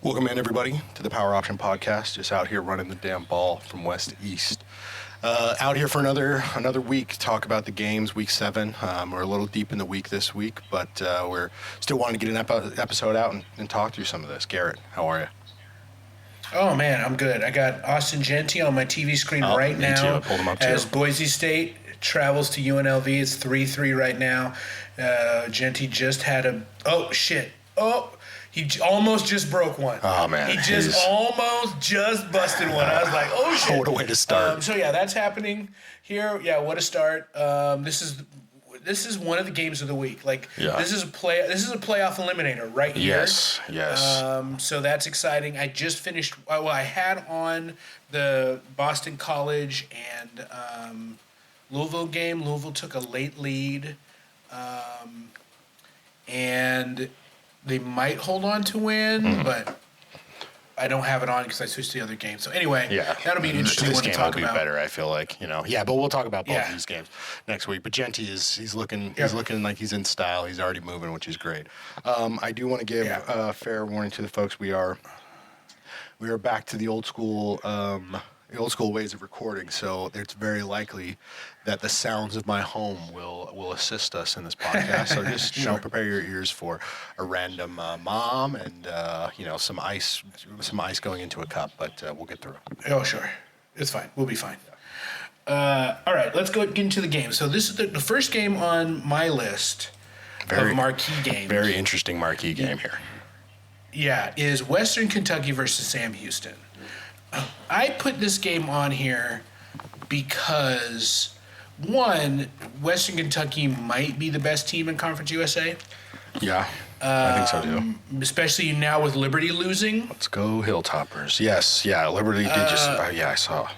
Welcome in, everybody, to the Power Option Podcast. Just out here running the damn ball from west to east. Out here for another week to talk about the games, Week 7. We're a little deep in the week this week, but we're still wanting to get an episode out and talk through some of this. Garrett, how are you? Oh man, I'm good. I got Austin Genty on my TV screen right me too. now I pulled him up too. as Boise State travels to UNLV. It's 3-3 right now. Genty just had he almost just broke one. Oh man, he almost busted one. I was like, oh shit. What a way to start. So yeah, that's happening here. Yeah, what a start. This is one of the games of the week. This is a playoff eliminator right here. Yes. So that's exciting. I just finished. Well, I had on the Boston College and Louisville game. Louisville took a late lead, and they might hold on to win, but I don't have it on because I switched to the other game. So anyway, that'll be an interesting one to talk about. This game will be better, I feel like. Yeah, but we'll talk about both of these games next week. But Genty he's looking like he's in style. He's already moving, which is great. I do want to give a fair warning to the folks. We are back to the old school ways of recording, so it's very likely that the sounds of my home will assist us in this podcast. So just prepare your ears for a random mom and some ice going into a cup, but we'll get through it. Oh sure, it's fine. We'll be fine. All right, let's get into the game. So this is the first game on my list of marquee games. Very interesting marquee game here. Yeah, is Western Kentucky versus Sam Houston. I put this game on here because, one, Western Kentucky might be the best team in Conference USA. Yeah, I think so too. Especially now with Liberty losing. Let's go Hilltoppers. Yes, Liberty did I saw.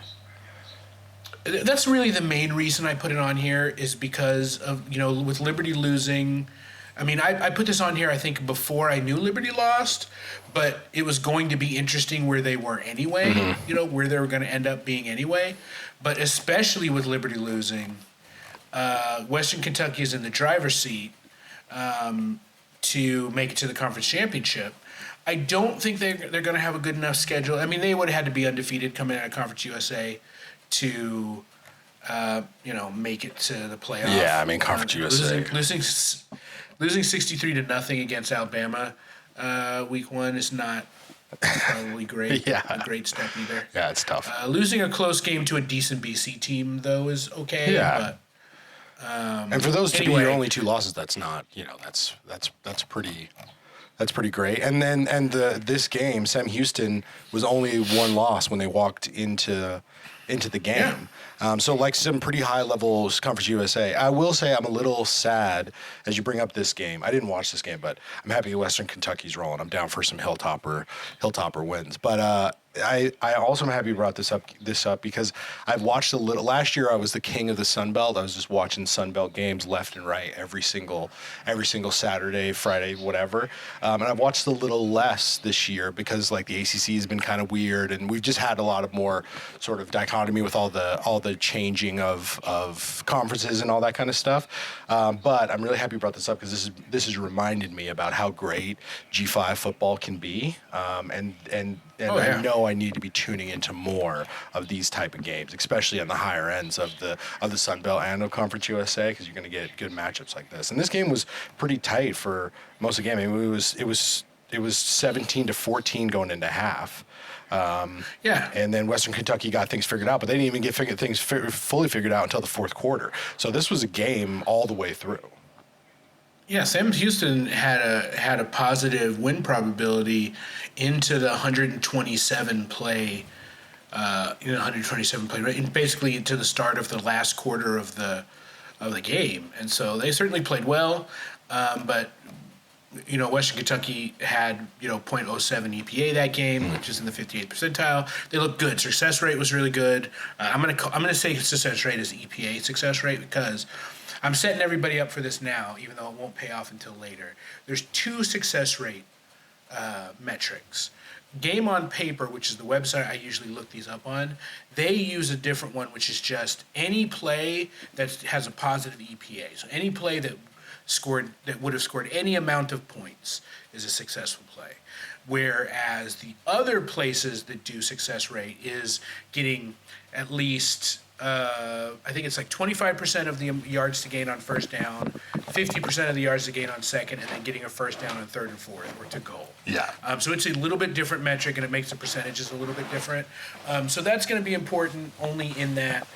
That's really the main reason I put it on here is because of, with Liberty losing. I mean, I put this on here, I think, before I knew Liberty lost, but it was going to be interesting where they were anyway, where they were going to end up being anyway. But especially with Liberty losing, Western Kentucky is in the driver's seat to make it to the conference championship. I don't think they're going to have a good enough schedule. I mean, they would have had to be undefeated coming out of Conference USA to, make it to the playoff. Yeah, I mean, Conference USA. Losing 63-0 against Alabama week 1 is not probably great. A great step either. Yeah, it's tough. Losing a close game to a decent BC team though is okay. Yeah. But and for those to be your only 2 losses, that's not. That's pretty great. And then this game, Sam Houston was only 1 loss when they walked into the game. Yeah. So some pretty high levels Conference USA. I will say I'm a little sad as you bring up this game. I didn't watch this game, but I'm happy Western Kentucky's rolling. I'm down for some Hilltopper wins. But I also am happy you brought this up because I've watched a little. Last year I was the king of the Sun Belt. I was just watching Sun Belt games left and right every single Saturday, Friday, whatever. And I've watched a little less this year because the ACC has been kind of weird, and we've just had a lot of more sort of dichotomy with all the changing of conferences and all that kind of stuff. But I'm really happy you brought this up because this has reminded me about how great G5 football can be, and I know I need to be tuning into more of these type of games, especially on the higher ends of the Sun Belt and of Conference USA, because you're going to get good matchups like this. And this game was pretty tight for most of the game. I mean, it was 17-14 going into half. And then Western Kentucky got things figured out, but they didn't even get things fully figured out until the fourth quarter. So this was a game all the way through. Yeah, Sam Houston had a positive win probability into the 127 play, right, and basically into the start of the last quarter of the game, and so they certainly played well, but Western Kentucky had .07 EPA that game, which is in the 58th percentile. They looked good. Success rate was really good. I'm gonna say success rate is EPA success rate because I'm setting everybody up for this now, even though it won't pay off until later. There's 2 success rate metrics. Game on Paper, which is the website I usually look these up on, they use a different one, which is just any play that has a positive EPA. So any play that would have scored any amount of points is a successful play. whereas the other places that do success rate is getting at least I think it's like 25% of the yards to gain on first down, 50% of the yards to gain on second, and then getting a first down on third and fourth or to goal. Yeah. So it's a little bit different metric, and it makes the percentages a little bit different. So that's going to be important only in that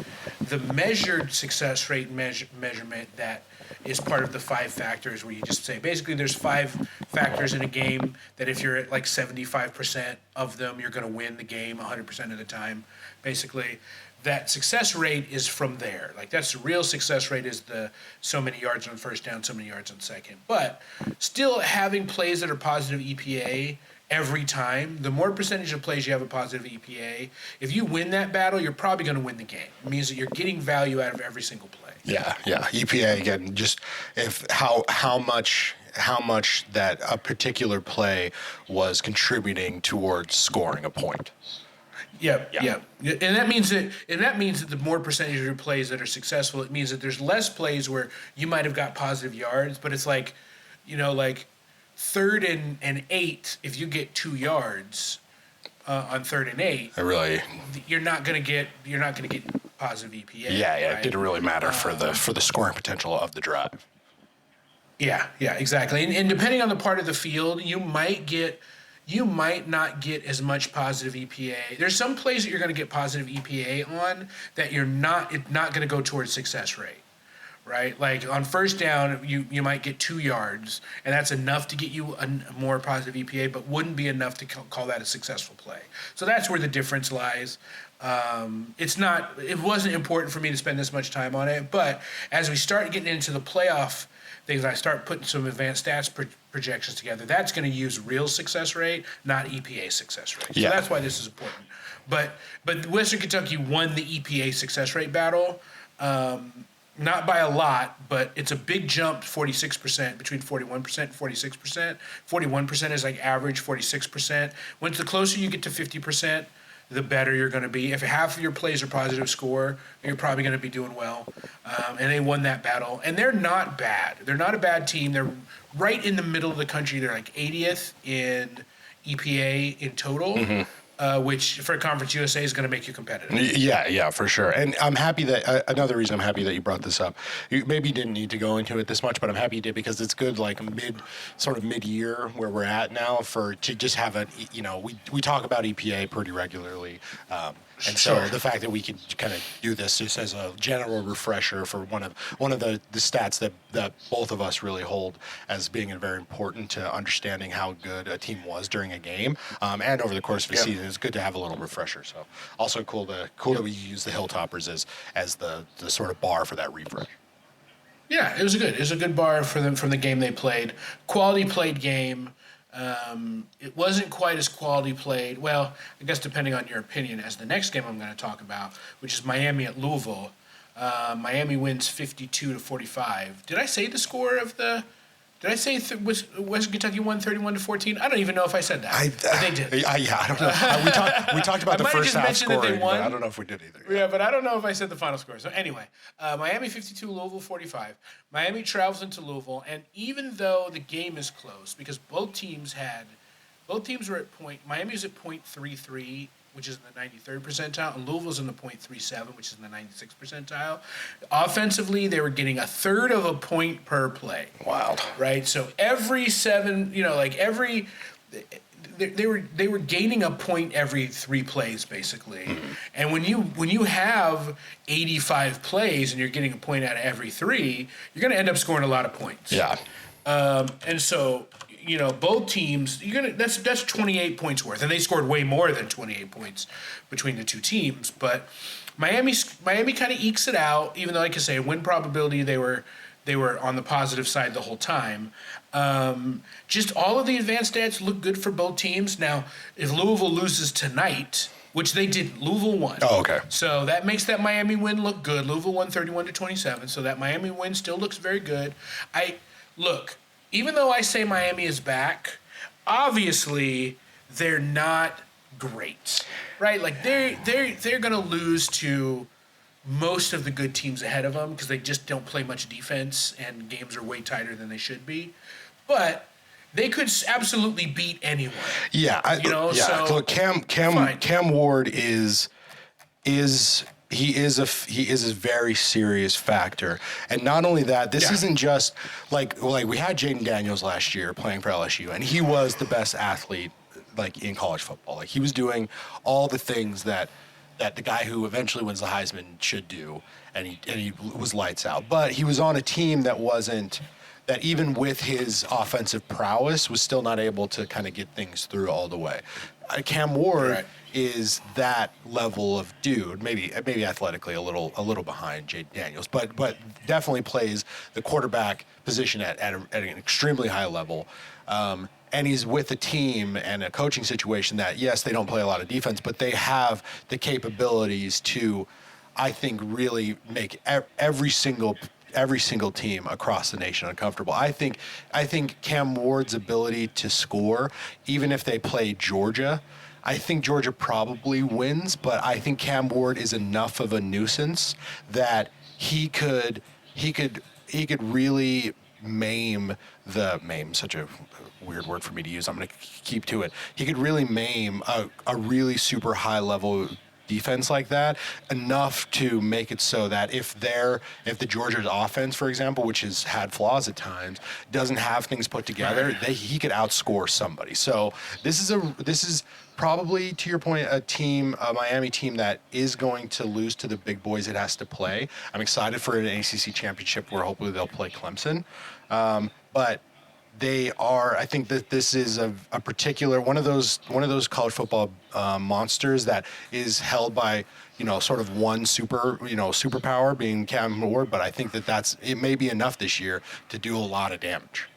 the measured success rate measurement that is part of the 5 factors, where you just say basically there's 5 factors in a game that if you're at like 75% of them, you're going to win the game 100% of the time, basically. That success rate is from there. Like that's the real success rate is the so many yards on first down, so many yards on second. But still having plays that are positive EPA every time, the more percentage of plays you have a positive EPA, if you win that battle, you're probably going to win the game. It means that you're getting value out of every single play. Yeah. EPA again, just if how much that a particular play was contributing towards scoring a point. Yeah. And that means that the more percentage of your plays that are successful, it means that there's less plays where you might have got positive yards, but it's like, like 3rd and 8, if you get 2 yards on 3rd and 8, you're not gonna get positive EPA. Yeah, right? It didn't really matter for the scoring potential of the drive. Yeah, exactly. And depending on the part of the field, you might not get as much positive EPA. There's some plays that you're going to get positive EPA on that it's not going to go towards success rate, right? Like on first down, you might get 2 yards, and that's enough to get you a more positive EPA, but wouldn't be enough to call that a successful play. So that's where the difference lies. It wasn't important for me to spend this much time on it, but as we start getting into the playoff things, I start putting some advanced stats projections together. That's going to use real success rate, not EPA success rate. So that's why this is important. But Western Kentucky won the EPA success rate battle, not by a lot, but it's a big jump, 46%, between 41% and 46%. 41% is like average, 46%. Once the closer you get to 50%, the better you're going to be. If half of your plays are positive score, you're probably going to be doing well. And they won that battle. And they're not bad. They're not a bad team. They're right in the middle of the country. They're like 80th in EPA in total, which for Conference USA is going to make you competitive. Yeah, for sure. And I'm happy that another reason I'm happy that you brought this up. You maybe didn't need to go into it this much, but I'm happy you did because it's good, like mid-year where we're at now to just have we talk about EPA pretty regularly. And so the fact that we could kind of do this just as a general refresher for one of the stats that both of us really hold as being very important to understanding how good a team was during a game and over the course of a season, it's good to have a little refresher. So also cool that we use the Hilltoppers as the sort of bar for that refresh. Yeah, it was a good bar for them from the game they played. Quality played game. It wasn't quite as quality played. Well, I guess depending on your opinion, as the next game I'm going to talk about, which is Miami at Louisville. Miami wins 52-45. Did I say the score of the? Did I say was Western Kentucky won 31-14? I don't even know if I said that. But they did. I don't know. We talked about the first half scoring, but I don't know if we did either. Yeah, but I don't know if I said the final score. So anyway, Miami 52, Louisville 45. Miami travels into Louisville, and even though the game is close, because both teams were at point. Miami was at .33, which is in the 93rd percentile, and Louisville's in the .37, which is in the 96th percentile. Offensively, they were getting a third of a point per play. Wild. Right? So every 7, they were gaining a point every 3 plays, basically. Mm-hmm. And when you have 85 plays and you're getting a point out of every 3, you're going to end up scoring a lot of points. Yeah. And so, both teams, that's 28 points worth, and they scored way more than 28 points between the two teams. But Miami kind of ekes it out, even though, like I say, win probability they were on the positive side the whole time. Just all of the advanced stats look good for both teams. Now, if Louisville loses tonight, which they didn't, Louisville won. Oh, okay. So that makes that Miami win look good. Louisville won 31-27, so that Miami win still looks very good. Even though I say Miami is back, obviously they're not great, right? Like they're going to lose to most of the good teams ahead of them because they just don't play much defense and games are way tighter than they should be. But they could absolutely beat anyone. Yeah, So look, Cam Ward is he is a very serious factor, and not only that, this isn't just like we had Jaden Daniels last year playing for LSU, and he was the best athlete like in college football. Like he was doing all the things that the guy who eventually wins the Heisman should do, and he was lights out. But he was on a team that wasn't. That even with his offensive prowess was still not able to kind of get things through all the way. Cam Ward is that level of dude, maybe athletically a little behind Jay Daniels, but definitely plays the quarterback position at an extremely high level. And he's with a team and a coaching situation that, yes, they don't play a lot of defense, but they have the capabilities to, I think, really make every single team across the nation uncomfortable. I think Cam Ward's ability to score, even if they play Georgia, I think Georgia probably wins, but I think Cam Ward is enough of a nuisance that he could really maim such a weird word for me to use. I'm going to keep to it. He could really maim a really super high level defense like that enough to make it so that if the Georgia's offense, for example, which has had flaws at times, doesn't have things put together, he could outscore somebody. So this is probably, to your point, a Miami team that is going to lose to the big boys it has to play. I'm excited for an ACC championship where hopefully they'll play Clemson, but they are. I think that this is a particular one of those college football monsters that is held by sort of one superpower being Cam Ward. But I think that it may be enough this year to do a lot of damage.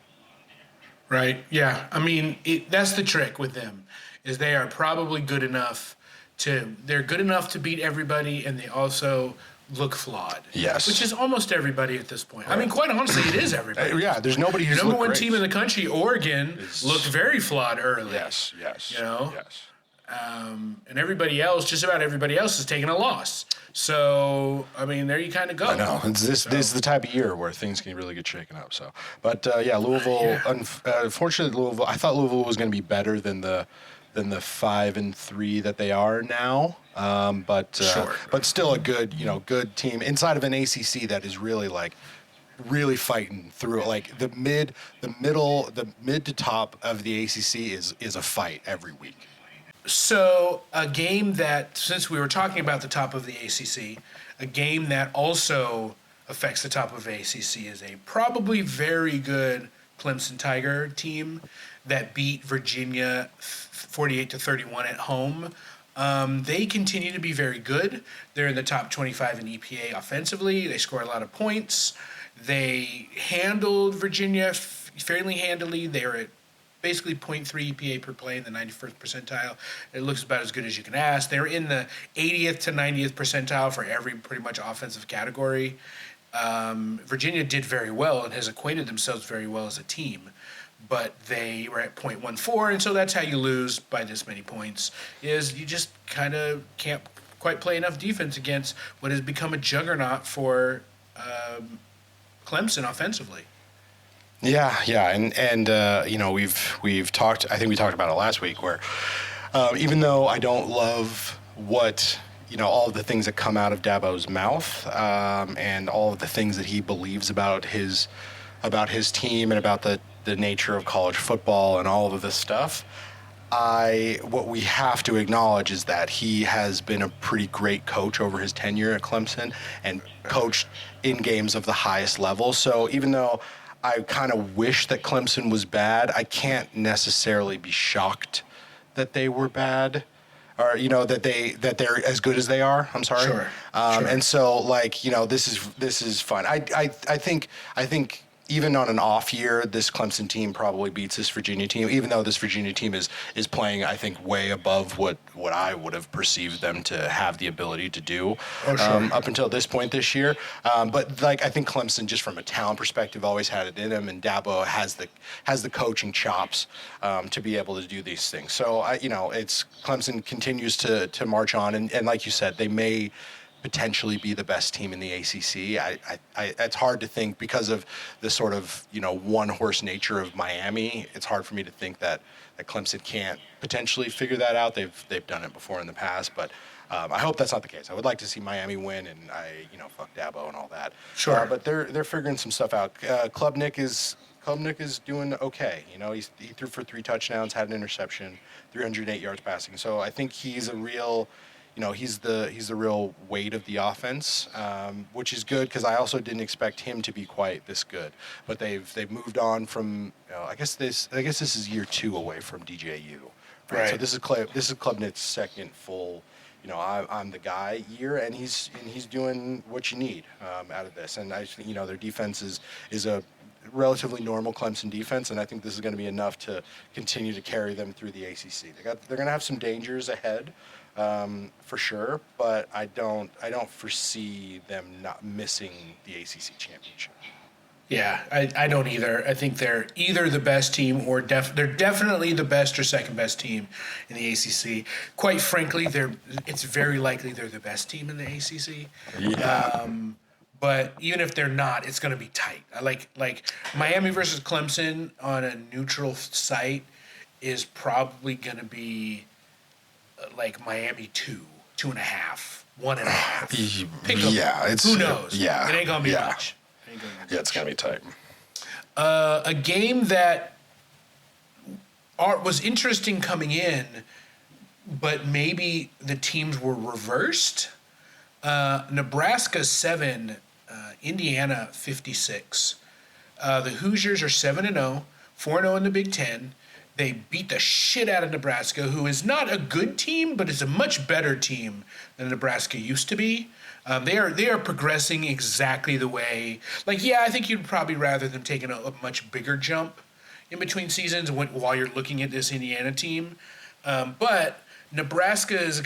Right. Yeah. I mean, that's the trick with them is they are probably good enough they're good enough to beat everybody, and they also look flawed. Yes. Which is almost everybody at this point. Right. I mean, quite honestly, it is everybody. Yeah, there's nobody who's number one team in the country, Oregon, looked very flawed early. Yes. Yes. And just about everybody else is taking a loss. So, I mean, there you kind of go. I know. This is the type of year where things can really get shaken up. So, but Louisville. Unfortunately, Louisville. I thought Louisville was going to be better than the 5-3 that they are now. But still a good team inside of an ACC that is really fighting through it. Like the mid to top of the ACC is a fight every week. So a game that, since we were talking about the top of the ACC, a game that also affects the top of the ACC is a probably very good Clemson Tiger team that beat Virginia 48-31 at home. They continue to be very good. They're in the top 25 in EPA offensively. They score a lot of points. They handled Virginia fairly handily. They were at basically 0.3 EPA per play in the 91st percentile. It looks about as good as you can ask. They were in the 80th to 90th percentile for every pretty much offensive category. Virginia did very well and has acquainted themselves very well as a team. But they were at 0.14, and so that's how you lose by this many points, is you just kind of can't quite play enough defense against what has become a juggernaut for Clemson offensively. Yeah, and we've talked. I think we talked about it last week, where even though I don't love what all of the things that come out of Dabo's mouth, and all of the things that he believes about his team and about the nature of college football and all of this stuff, what we have to acknowledge is that he has been a pretty great coach over his tenure at Clemson and coached in games of the highest level. So even though I kind of wish that Clemson was bad, I can't necessarily be shocked that they were bad, or that they're as good as they are. I'm sorry. Sure. And so this is fun. I think even on an off year, this Clemson team probably beats this Virginia team, even though this Virginia team is playing, I think, way above what I would have perceived them to have the ability to do up until this point this year. But I think Clemson, just from a talent perspective, always had it in them, and Dabo has the coaching chops to be able to do these things. So Clemson continues to march on, and like you said, they may potentially be the best team in the ACC. It's hard to think because of the sort of one horse nature of Miami. It's hard for me to think that Clemson can't potentially figure that out. They've done it before in the past, but I hope that's not the case. I would like to see Miami win, and fuck Dabo and all that. Sure. But they're figuring some stuff out. Klubnik is doing okay. He threw for 3 touchdowns, had an interception, 308 yards passing. So I think he's a real. He's the real weight of the offense, which is good because I also didn't expect him to be quite this good. But they've moved on from. I guess this is year 2 away from DJU. Right. So this is Klubnik's second full. I'm the guy year, and he's doing what you need out of this. And their defense is a relatively normal Clemson defense, and I think this is going to be enough to continue to carry them through the ACC. They're going to have some dangers ahead. For sure, but I don't foresee them not missing the ACC championship. Yeah, I don't either. I think they're either the best team or they're definitely the best or second best team in the ACC. Quite frankly, it's very likely they're the best team in the ACC. Yeah. But even if they're not, it's going to be tight. I like Miami versus Clemson on a neutral site is probably going to be like Miami 2.5, 1.5. Pick 'em. Yeah, who knows? Yeah, it ain't gonna be much. Yeah, it's gonna be tight. A game that was interesting coming in, but maybe the teams were reversed. Nebraska 7, Indiana 56. The Hoosiers are 7-0, 4-0 in the Big Ten. They beat the shit out of Nebraska, who is not a good team, but is a much better team than Nebraska used to be. They are progressing exactly the way. I think you'd probably rather them taking a much bigger jump in between seasons while you're looking at this Indiana team. But Nebraska's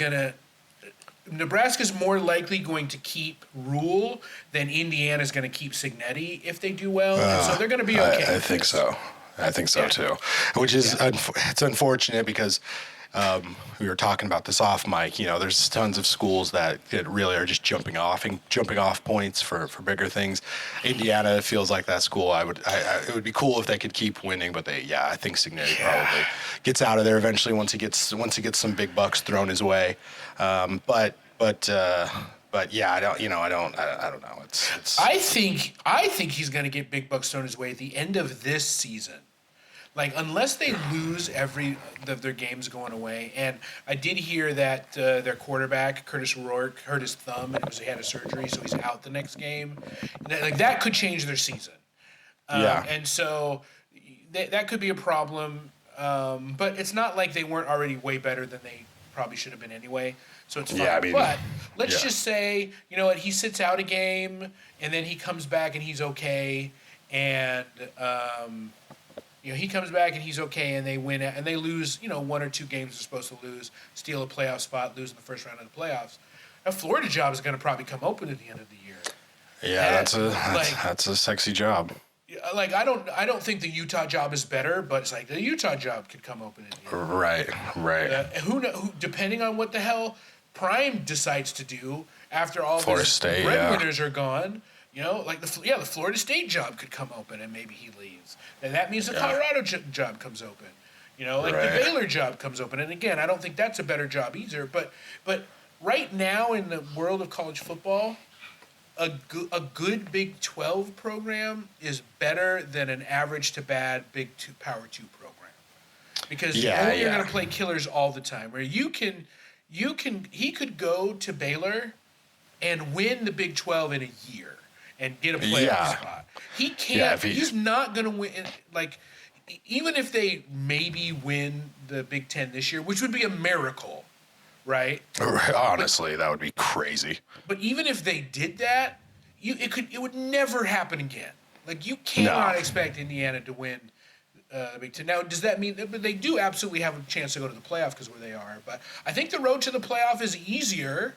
more likely going to keep Rule than Indiana's going to keep Signetti if they do well. And so they're going to be okay. I think so. I think so too, which is it's unfortunate because we were talking about this off mic. There's tons of schools that really are just jumping off points for bigger things. Indiana feels like that school. It would be cool if they could keep winning, but I think Signetti probably gets out of there eventually once he gets some big bucks thrown his way. But yeah, I don't know. It's. I think he's going to get big bucks thrown his way at the end of this season. Unless they lose every of their games going away, and I did hear that their quarterback Curtis Rourke hurt his thumb and he had a surgery, so he's out the next game. That could change their season. And so that could be a problem. But it's not like they weren't already way better than they probably should have been anyway. So it's fine. Yeah, but let's just say, he sits out a game and then he comes back and he's okay, and he comes back and he's okay, and they win and they lose, 1 or 2 games they're supposed to lose, steal a playoff spot, lose in the first round of the playoffs. That Florida job is going to probably come open at the end of the year. Yeah, that's a sexy job. I don't think the Utah job is better, but it's the Utah job could come open at the end. Right. Who depending on what the hell Prime decides to do after all Florida his State, breadwinners are gone. The Florida State job could come open and maybe he leaves. And that means the Colorado job comes open. The Baylor job comes open. And again, I don't think that's a better job either. But right now in the world of college football, a good Big 12 program is better than an average to bad Big 2 Power 2 program. Because you're going to play killers all the time. Where he could go to Baylor and win the Big 12 in a year and get a playoff spot. He can't. He's not going to win. Even if they maybe win the Big 10 this year, which would be a miracle, right? Honestly, that would be crazy. But even if they did that, it would never happen again. You cannot expect Indiana to win the Big Ten. Now, does that mean but they do absolutely have a chance to go to the playoff because where they are? But I think the road to the playoff is easier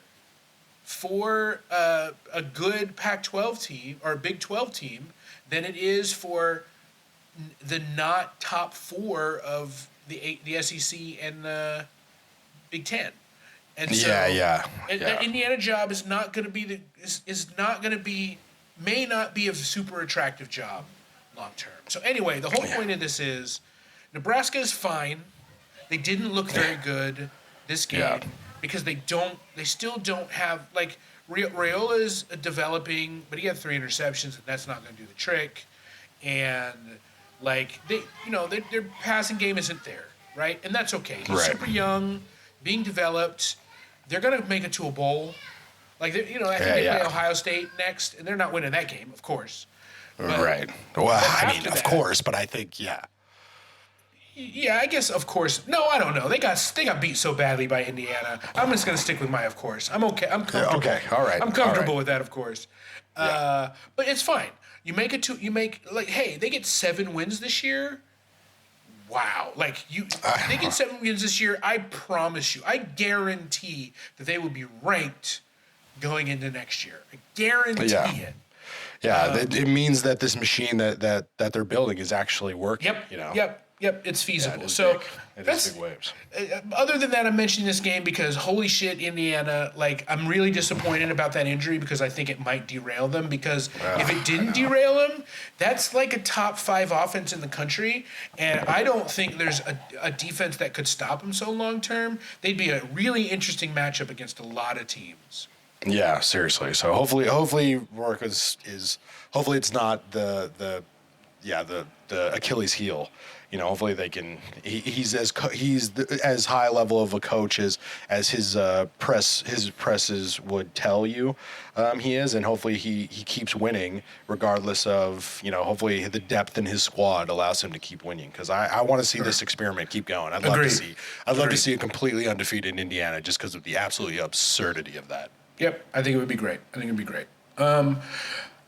for a good Pac-12 team or a Big 12 team than it is for the not top 4 of the SEC and the Big Ten. And so Yeah. the Indiana job is not going to be may not be a super attractive job long term. So anyway, the whole point of this is Nebraska is fine. They didn't look very good this game because they still don't have, like, Raiola is developing, but he had 3 interceptions, and that's not going to do the trick. And like their passing game isn't there, right? And that's okay. He's super young, being developed. They're going to make it to a bowl. Like, I think they play Ohio State next, and they're not winning that game, of course. Right. Well, I mean, of course, but I think, Yeah, I guess of course. No, I don't know. They got beat so badly by Indiana. I'm just going to stick with my of course. I'm okay. I'm comfortable. Okay, all right. I'm comfortable with that, of course. But it's fine. Hey, they get 7 wins this year. Wow. They get 7 wins this year. I promise you, I guarantee that they will be ranked going into next year. I guarantee it. Yeah, it means that this machine that they're building is actually working. Yep, it's feasible. It is so big. It is big waves. Other than that, I'm mentioning this game because holy shit, Indiana! Like, I'm really disappointed about that injury because I think it might derail them. Because if it didn't derail them, that's like a top 5 offense in the country, and I don't think there's a defense that could stop them so long term. They'd be a really interesting matchup against a lot of teams. Yeah, seriously. So hopefully, Rourke is hopefully it's not the Achilles heel. Hopefully they can. He's as high level of a coach as his presses would tell you he is, and hopefully he keeps winning regardless of hopefully the depth in his squad allows him to keep winning, because I want to see this experiment keep going. I'd love to see a completely undefeated Indiana just because of the absolutely absurdity of that. Yep, I think it would be great.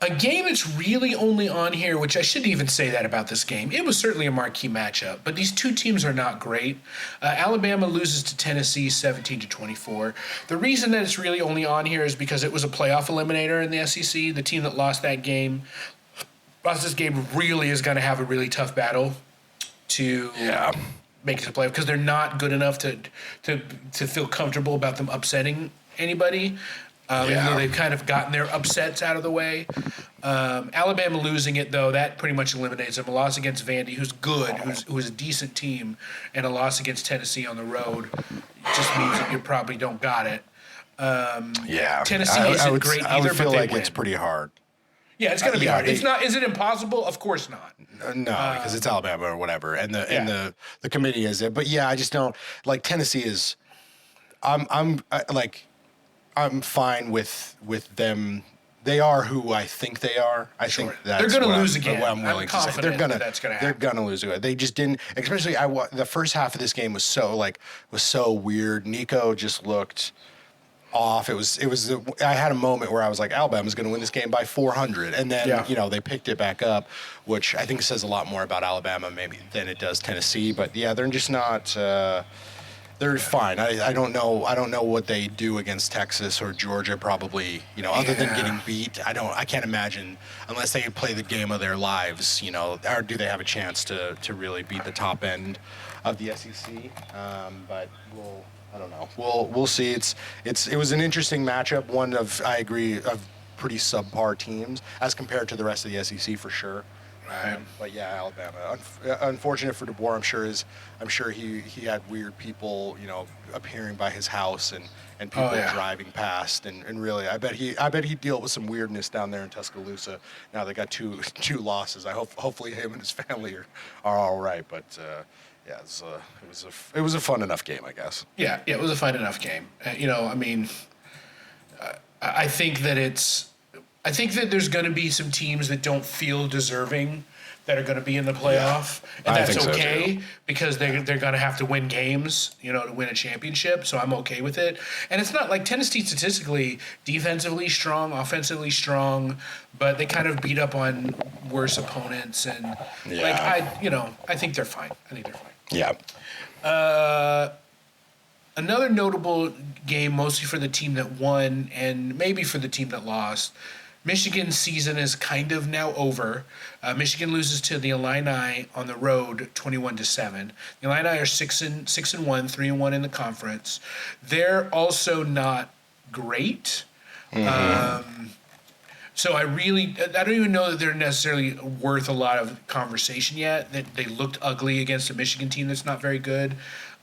A game that's really only on here, which I shouldn't even say that about this game. It was certainly a marquee matchup, but these two teams are not great. Alabama loses to Tennessee 17-24. The reason that it's really only on here is because it was a playoff eliminator in the SEC. The team that lost this game really is going to have a really tough battle to make it to play, because they're not good enough to feel comfortable about them upsetting anybody. Even though they've kind of gotten their upsets out of the way. Alabama losing it, though, that pretty much eliminates them. A loss against Vandy, who's good, who's a decent team, and a loss against Tennessee on the road just means that you probably don't got it. Tennessee isn't great either, I would feel but like win. It's pretty hard. Yeah, it's going to be hard. It's not. Is it impossible? Of course not. No, because it's Alabama or whatever, and the committee is it. But I just don't like Tennessee is. I'm fine with them. They are who I think they are. I think that's they're going to lose again. What I'm willing to say. They're going to happen. They're going to lose again. They just didn't. Especially the first half of this game was so weird. Nico just looked off. I had a moment where I was like, Alabama's going to win this game by 400, and then they picked it back up, which I think says a lot more about Alabama maybe than it does Tennessee. But they're just not. They're fine. I don't know what they do against Texas or Georgia. Probably, other than getting beat. I can't imagine unless they play the game of their lives. Or do they have a chance to really beat the top end of the SEC? But I don't know. We'll see. It was an interesting matchup. One of, I agree, of pretty subpar teams as compared to the rest of the SEC for sure. But Alabama. Unfortunate for DeBoer, I'm sure he had weird people, appearing by his house and people driving past, and really, I bet he dealt with some weirdness down there in Tuscaloosa. Now they got two losses. Hopefully him and his family are all right. But it was a fun enough game, I guess. Yeah, it was a fun enough game. I think that there's going to be some teams that don't feel deserving that are going to be in the playoff, and that's okay because they're going to have to win games, to win a championship. So I'm okay with it. And it's not like Tennessee statistically, defensively strong, offensively strong, but they kind of beat up on worse opponents, and I think they're fine. Yeah. Another notable game, mostly for the team that won and maybe for the team that lost. Michigan's season is kind of now over. Michigan loses to the Illini on the road, 21-7. The Illini are 6-1, 3-1 in the conference. They're also not great. So I don't even know that they're necessarily worth a lot of conversation yet. That they looked ugly against a Michigan team that's not very good.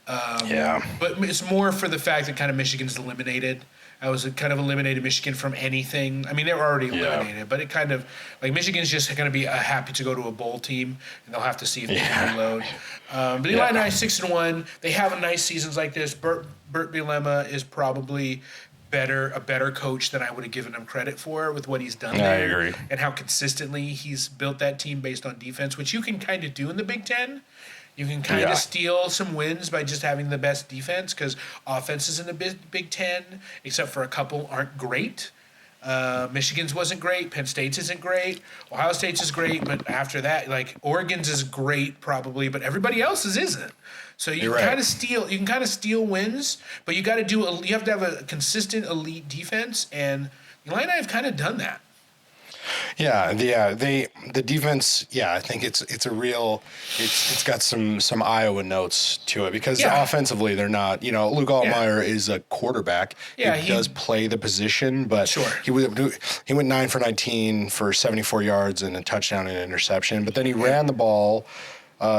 But it's more for the fact that kind of Michigan's eliminated. I was kind of eliminated Michigan from anything. I mean, they were already eliminated, but it kind of like Michigan's just going to be happy to go to a bowl team, and they'll have to see if they can reload. But the Illini 6-1. They have nice seasons like this. Burt Bielema is probably a better coach than I would have given him credit for with what he's done there. I agree. And how consistently he's built that team based on defense, which you can kind of do in the Big Ten. You can kind of steal some wins by just having the best defense because offenses in the Big Ten, except for a couple, aren't great. Michigan's wasn't great. Penn State's isn't great. Ohio State's is great, but after that, like Oregon's is great probably, but everybody else's isn't. So you can kind of steal. You can kind of steal wins, but you got to you have to have a consistent elite defense, and the Illini have kind of done that. The defense. I think it's a real. It's got some Iowa notes to it because offensively they're not. Luke Altmaier is a quarterback. Yeah, he does play the position, but he went 9 for 19 for 74 yards and a touchdown and an interception. But then he ran the ball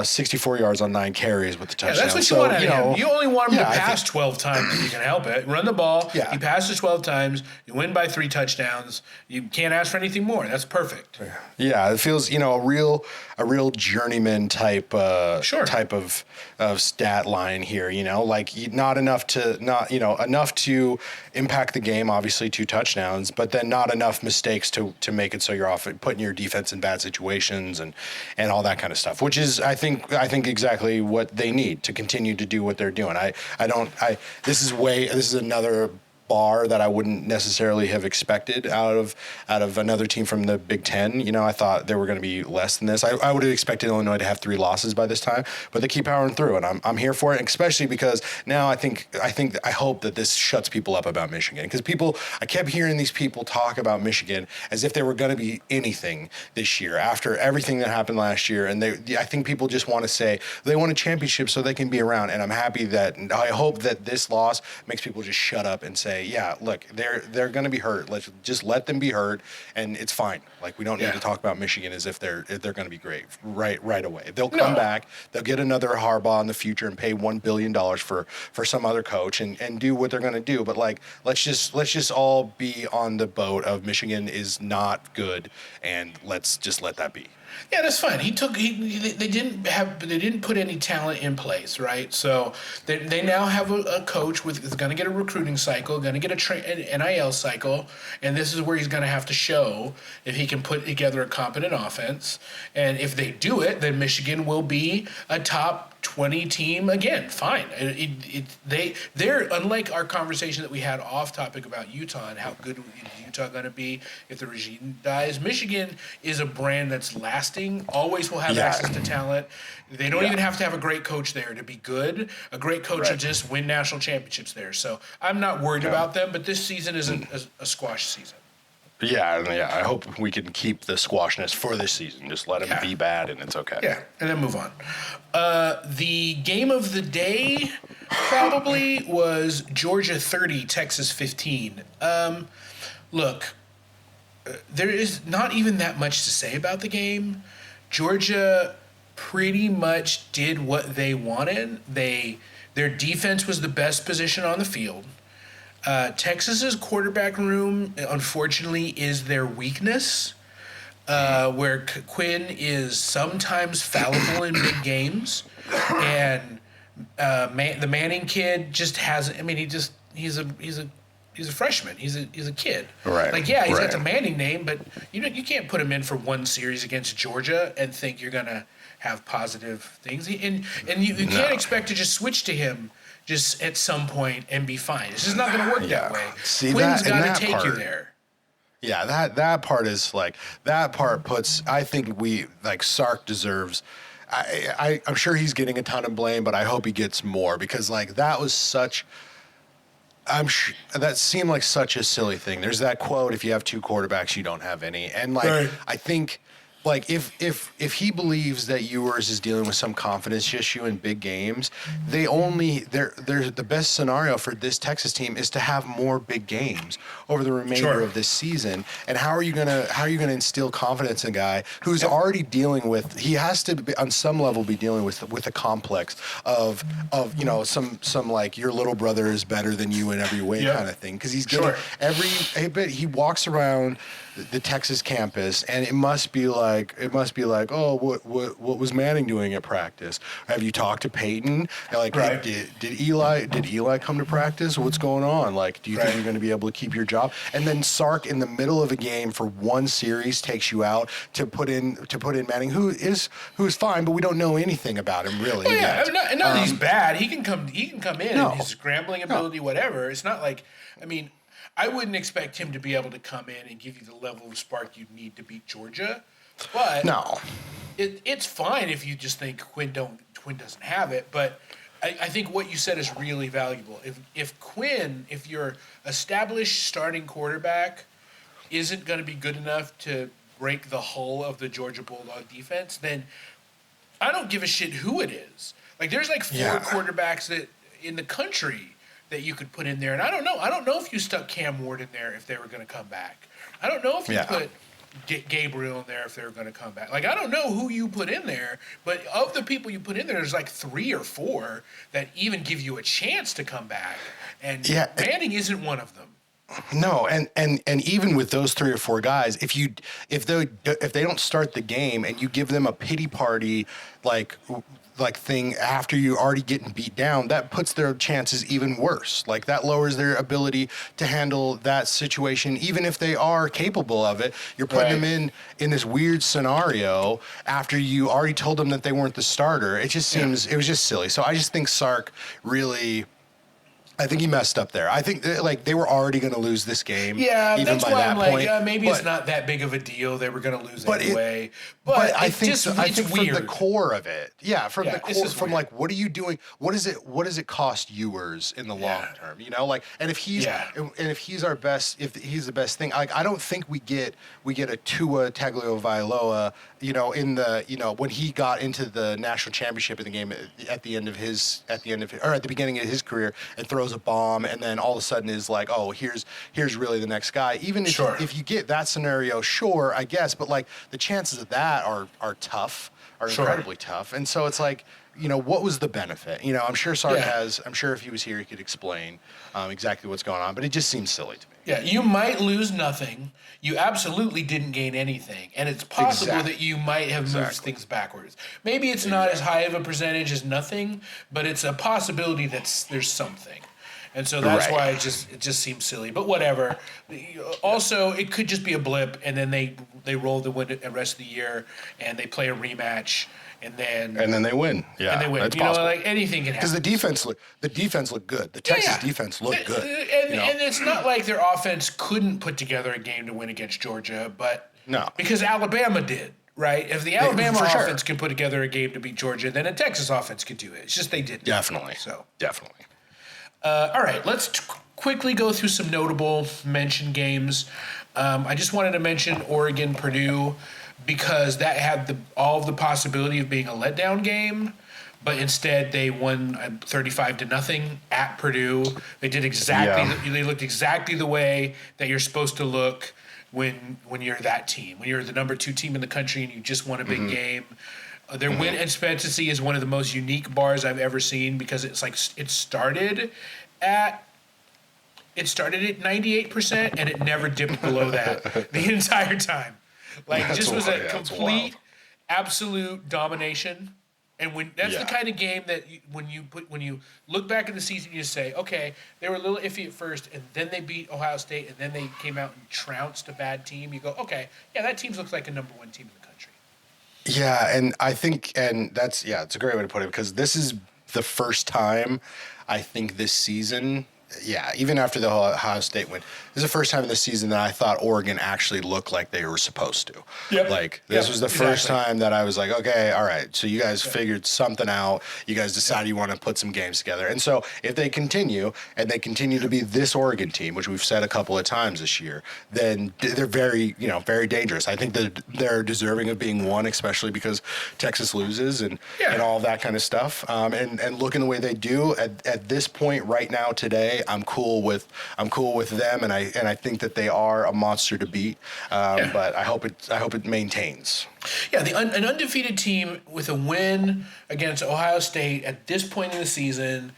64 yards on 9 carries with the touchdown. Yeah, that's what you want out of him. You only want him to pass 12 times if you can help it. Run the ball. Yeah. He passes 12 times. You win by 3 touchdowns. You can't ask for anything more. That's perfect. Yeah, it feels a real journeyman type of stat line here. Like not enough to impact the game. Obviously, 2 touchdowns, but then not enough mistakes to make it so you're off putting your defense in bad situations and all that kind of stuff. Which is I think exactly what they need to continue to do what they're doing. This is another bar that I wouldn't necessarily have expected out of another team from the Big Ten. I thought there were going to be less than this. I would have expected Illinois to have 3 losses by this time, but they keep powering through, and I'm here for it. Especially because now I hope that this shuts people up about Michigan, because I kept hearing these people talk about Michigan as if they were going to be anything this year after everything that happened last year, and I think people just want to say they want a championship so they can be around, and I hope that this loss makes people just shut up and say, yeah, look, they're going to be hurt. Let's just let them be hurt, and it's fine. Like, we don't need to talk about Michigan as if they're going to be great right away. They'll come back. They'll get another Harbaugh in the future and pay $1 billion for some other coach and do what they're going to do. But like, let's just all be on the boat of Michigan is not good, and let's just let that be. Yeah, that's fine. They didn't put any talent in place, right? So they now have a coach that's going to get a recruiting cycle, going to get an NIL cycle, and this is where he's going to have to show if he can put together a competent offense. And if they do it, then Michigan will be a top 20 team again. Fine. They're unlike our conversation that we had off topic about Utah and how good is Utah going to be if the regime dies. Michigan is a brand that's lasting, always will have access to talent. They don't even have to have a great coach there to be good. A great coach will just win national championships there. So I'm not worried about them, but this season is a squash season. Yeah. I hope we can keep the squashness for this season. Just let them be bad, and it's okay. Yeah, and then move on. The game of the day probably was Georgia 30, Texas 15. Look, there is not even that much to say about the game. Georgia pretty much did what they wanted. Their defense was the best position on the field. Texas's quarterback room, unfortunately, is their weakness, where Quinn is sometimes fallible in big games, and the Manning kid just hasn't. I mean, he's a freshman. He's a kid. Right. Like, yeah, he's got the Manning name, but you can't put him in for one series against Georgia and think you're gonna have positive things. And you can't expect to just switch to him just at some point and be fine. It's just not going to work that way. See, Quinn's got to take you there. Yeah, that part is like, that part puts, I think Sark deserves, I'm sure he's getting a ton of blame, but I hope he gets more, because like that was such that seemed like such a silly thing. There's that quote: "If you have two quarterbacks, you don't have any." And like, Right. I think, like, if he believes that Ewers is dealing with some confidence issue in big games, they're the best scenario for this Texas team is to have more big games over the remainder of this season. And how are you gonna instill confidence in a guy who's already dealing with? He has to be, on some level be dealing with a complex of some like your little brother is better than you in every way kind of thing, because he's getting every bit he walks around the Texas campus, and it must be like, oh, what was Manning doing at practice? Have you talked to Peyton? Like, did Eli come to practice? What's going on? Like, do you think you're going to be able to keep your job? And then Sark in the middle of a game for one series takes you out to put in Manning, who is fine, but we don't know anything about him really. Well, yeah, not that he's bad. He can come in and his scrambling ability, whatever. It's not like, I mean, I wouldn't expect him to be able to come in and give you the level of spark you'd need to beat Georgia, but it's fine if you just think Quinn doesn't have it. But I think what you said is really valuable. If your established starting quarterback isn't going to be good enough to break the hull of the Georgia Bulldog defense, then I don't give a shit who it is. Like, there's like four quarterbacks that in the country that you could put in there. And I don't know if you stuck Cam Ward in there if they were going to come back. I don't know if you put Gabriel in there if they were going to come back. Like, I don't know who you put in there, but of the people you put in there, there's like 3 or 4 that even give you a chance to come back. And Manning isn't one of them. No, and even with those 3 or 4 guys, if they don't start the game and you give them a pity party like thing after you're already getting beat down, that puts their chances even worse. Like, that lowers their ability to handle that situation, even if they are capable of it. You're putting them in this weird scenario after you already told them that they weren't the starter. It just seems it was just silly. So I just think Sark really, I think he messed up there. I think they were already going to lose this game. Yeah, even that's by why that I'm point. like, maybe it's not that big of a deal. They were going to lose anyway. But I think it's from weird. the core of it, the core, from like, what are you doing? What does it cost Ewers in the long term? You know, like, and if he's our best, if he's the best thing, like, I don't think we get a Tua Tagovailoa, when he got into the national championship in the game at the beginning of his career and throws a bomb, and then all of a sudden is like, oh, here's really the next guy. Even if you get that scenario, sure, I guess, but like, the chances of that are tough, are incredibly tough. And so it's like, what was the benefit? I'm sure Sark I'm sure if he was here, he could explain exactly what's going on, but it just seems silly to me. Yeah, you might lose nothing. You absolutely didn't gain anything. And it's possible that you might have moved things backwards. Maybe it's not as high of a percentage as nothing, but it's a possibility that there's something. And so that's why it just seems silly. But whatever. Also, it could just be a blip, and then they roll the rest of the year, and they play a rematch, and then they win. Yeah, and they win. That's possible. Like, anything can happen. Because the defense looked good. The Texas defense looked good. And it's not like their offense couldn't put together a game to win against Georgia, but because Alabama did. Right? If the Alabama offense can put together a game to beat Georgia, then a Texas offense could do it. It's just they didn't. Definitely. Definitely. All right, let's quickly go through some notable mention games. I just wanted to mention Oregon-Purdue because that had all of the possibility of being a letdown game, but instead they won 35-0 at Purdue. They did they looked exactly the way that you're supposed to look when you're that team, when you're the number 2 team in the country and you just won a big game. Their win expectancy is one of the most unique bars I've ever seen because it's like it started at 98% and it never dipped below that the entire time. Like, this was a complete, absolute domination. And when that's the kind of game that when you look back at the season, you say, okay, they were a little iffy at first, and then they beat Ohio State, and then they came out and trounced a bad team. You go, okay, that team looks like a number 1 team in the country. Yeah, and I think, it's a great way to put it, because this is the first time I think this season yeah, even after the Ohio State win, this is the first time in the season that I thought Oregon actually looked like they were supposed to. Yep. Like, this was the first time that I was like, okay, all right, so you guys figured something out. You guys decided you want to put some games together. And so if they continue, and they continue to be this Oregon team, which we've said a couple of times this year, then they're very, very dangerous. I think that they're deserving of being one, especially because Texas loses and all that kind of stuff. And looking the way they do at this point right now today, I'm cool with them, and I think that they are a monster to beat. But I hope it maintains. Yeah, an undefeated team with a win against Ohio State at this point in the season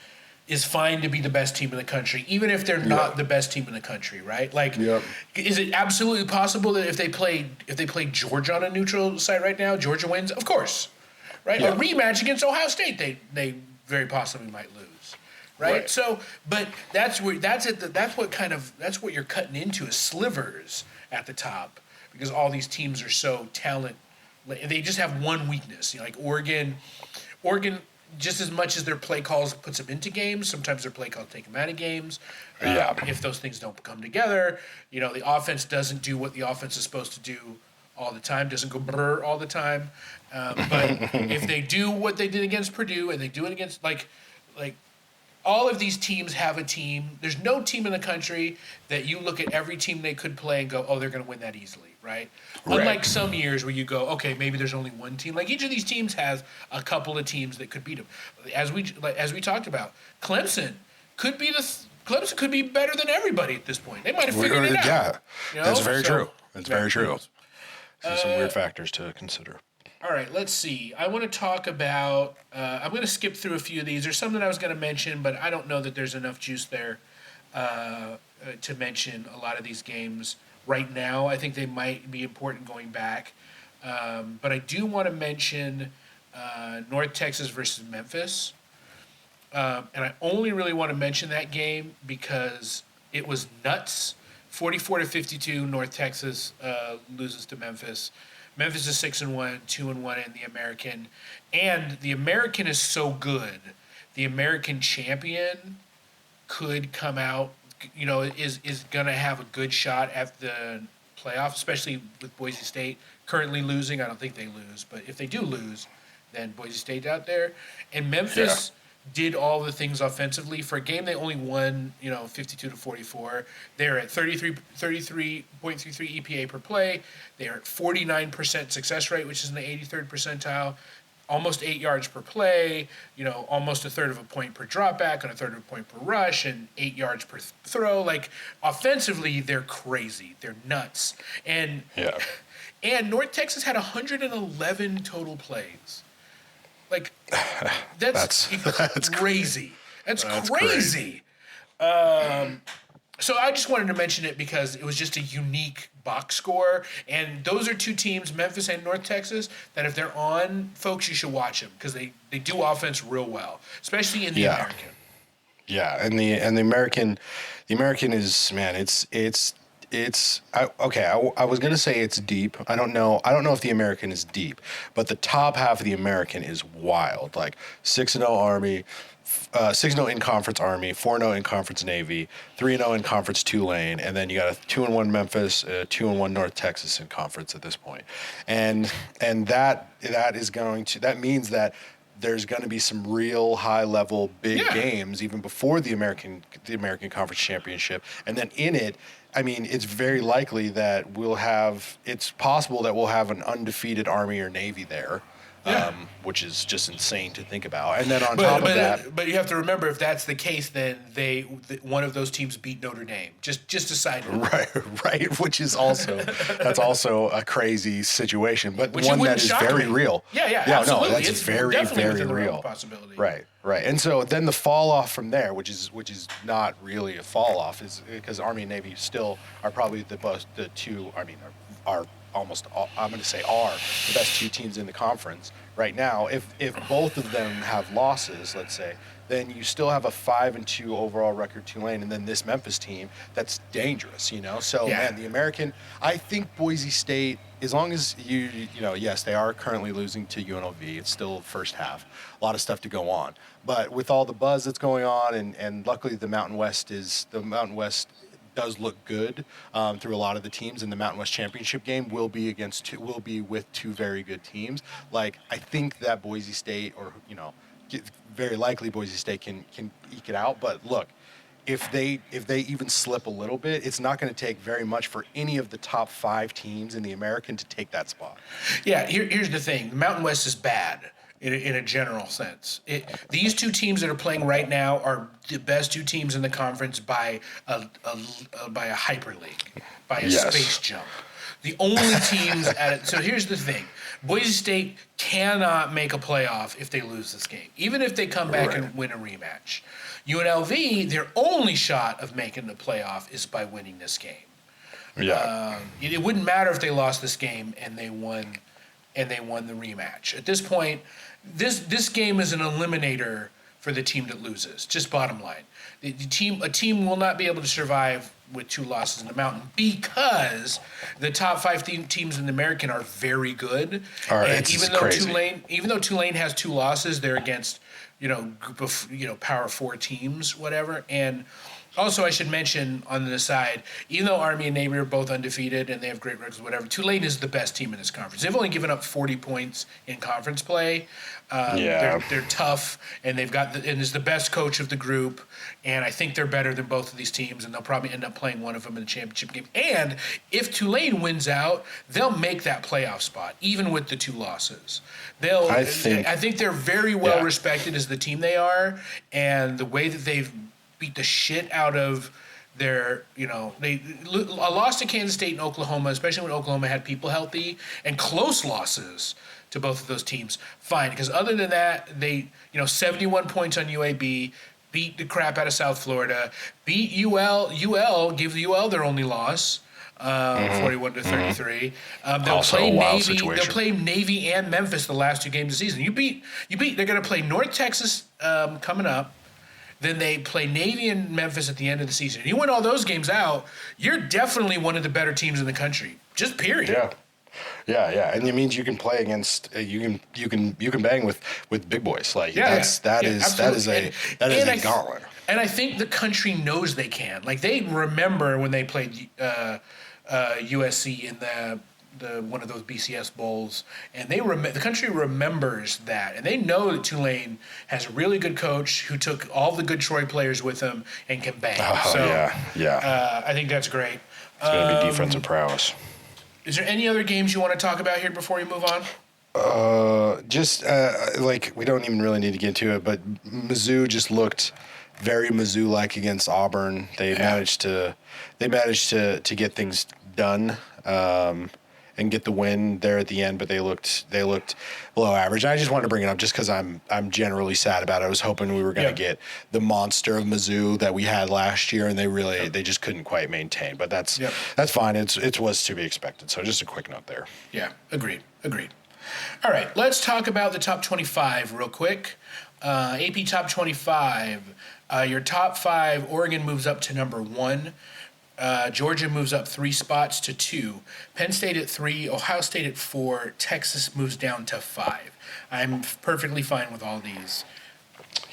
is fine to be the best team in the country, even if they're not the best team in the country, right? Like, is it absolutely possible that if they played Georgia on a neutral site right now, Georgia wins? Of course, right? A rematch against Ohio State, they very possibly might lose. Right? So, but that's what you're cutting into is slivers at the top, because all these teams are so talented. They just have one weakness. Like Oregon, just as much as their play calls puts them into games, sometimes their play calls take them out of games. If those things don't come together, the offense doesn't do what the offense is supposed to do all the time, doesn't go brr all the time. But if they do what they did against Purdue and they do it against like all of these teams have a team. There's no team in the country that you look at every team they could play and go, oh, they're going to win that easily, right? Unlike some years where you go, okay, maybe there's only one team. Like each of these teams has a couple of teams that could beat them. As we talked about, Clemson could be better than everybody at this point. They might have figured it out. Yeah, that's very true. That's very true. Some weird factors to consider. All right, let's see. I want to talk about I'm going to skip through a few of these. There's some that I was going to mention, but I don't know that there's enough juice there to mention a lot of these games right now. I think they might be important going back. But I do want to mention North Texas versus Memphis. And I only really want to mention that game because it was nuts. 44-52, North Texas loses to Memphis. Memphis is 6-1, 2-1 in the American, and the American is so good. The American champion could come out, is gonna have a good shot at the playoff, especially with Boise State currently losing. I don't think they lose, but if they do lose, then Boise State out there, and Memphis did all the things offensively. For a game they only won, 52-44. They're at 33.33 EPA per play. They're at 49% success rate, which is in the 83rd percentile. Almost 8 yards per play, almost a third of a point per dropback and a third of a point per rush and 8 yards per throw. Like, offensively, they're crazy. They're nuts. And North Texas had 111 total plays. Like, that's crazy. That's crazy. So I just wanted to mention it because it was just a unique box score. And those are two teams, Memphis and North Texas, that if they're on, folks, you should watch them because they do offense real well, especially in the American. Yeah, and the American is, man, I was gonna say it's deep. I don't know if the American is deep, but the top half of the American is wild. Like 6-0 Army, 6-0 in conference Army, 4-0 in conference Navy, 3-0 in conference Tulane, and then you got a 2-1 Memphis, 2-1 North Texas in conference at this point, and that means that there's going to be some real high-level big games even before the American Conference Championship, and then in it, I mean, it's very likely that it's possible that we'll have an undefeated Army or Navy there, which is just insane to think about. And then on top of that, but you have to remember, if that's the case, then one of those teams beat Notre Dame. Just a side note. Right, which is also a crazy situation, but one that is very real. Yeah, absolutely. No, that's it's very, very real. Possibility. Right. And so then the fall off from there, which is not really a fall off, is because Army and Navy still are probably the two. I mean, are I'm going to say are the best two teams in the conference right now. If both of them have losses, let's say, then you still have a 5-2 overall record Tulane, and then this Memphis team that's dangerous, you know. So man, the American, I think Boise State, as long as you know, yes, they are currently losing to UNLV. It's still first half, a lot of stuff to go on. But with all the buzz that's going on, and luckily the Mountain West does look good through a lot of the teams, in the Mountain West Championship game will be with two very good teams. Like, I think that Boise State, or very likely Boise State can eke it out. But look, if they even slip a little bit, it's not going to take very much for any of the top 5 teams in the American to take that spot. Yeah, here's the thing: the Mountain West is bad in a general sense. These two teams that are playing right now are the best two teams in the conference by a hyperlink, by a space jump. The only teams at it. So here's the thing: Boise State cannot make a playoff if they lose this game, even if they come back and win a rematch. UNLV, their only shot of making the playoff is by winning this game. Yeah. It wouldn't matter if they lost this game and they won the rematch. At this point, this game is an eliminator for the team that loses. Just bottom line, a team will not be able to survive with 2 losses in the Mountain because the top 5 teams in the American are very good. And even though Tulane has 2 losses, they're against group of Power 4 teams, whatever. And also, I should mention on the side, even though Army and Navy are both undefeated and they have great records, whatever, Tulane is the best team in this conference. They've only given up 40 points in conference play. They're tough, and and is the best coach of the group. And I think they're better than both of these teams, and they'll probably end up playing one of them in the championship game. And if Tulane wins out, they'll make that playoff spot, even with the 2 losses. I think they're very well respected as the team they are, and the way that they've beat the shit out of their, a loss to Kansas State and Oklahoma, especially when Oklahoma had people healthy, and close losses to both of those teams, fine. Because other than that, they, 71 points on UAB, beat the crap out of South Florida, beat UL, give UL their only loss, 41-33. They'll play Navy. They'll play Navy and Memphis the last 2 games of the season. You beat. They're going to play North Texas coming up. Then they play Navy and Memphis at the end of the season. You win all those games out, you're definitely one of the better teams in the country. Just period. Yeah, and it means you can play against you can bang with big boys. Like that is a gauntlet. And I think the country knows they can. Like, they remember when they played USC in the one of those BCS bowls, and the country remembers that, and they know that Tulane has a really good coach who took all the good Troy players with him and can bang. I think that's great. It's going to be defensive prowess. Is there any other games you want to talk about here before we move on? We don't even really need to get into it, but Mizzou just looked very Mizzou-like against Auburn. They managed to get things done. And get the win there at the end, but they looked below average. And I just wanted to bring it up just because I'm generally sad about it. I was hoping we were going to get the monster of Mizzou that we had last year, and they just couldn't quite maintain. But that's fine. It was to be expected. So just a quick note there. Yeah, agreed. All right, let's talk about the top 25 real quick. AP top 25. Your top 5, Oregon moves up to number 1. Georgia moves up 3 spots to 2. Penn State at 3. Ohio State at 4. Texas moves down to 5. I'm perfectly fine with all these.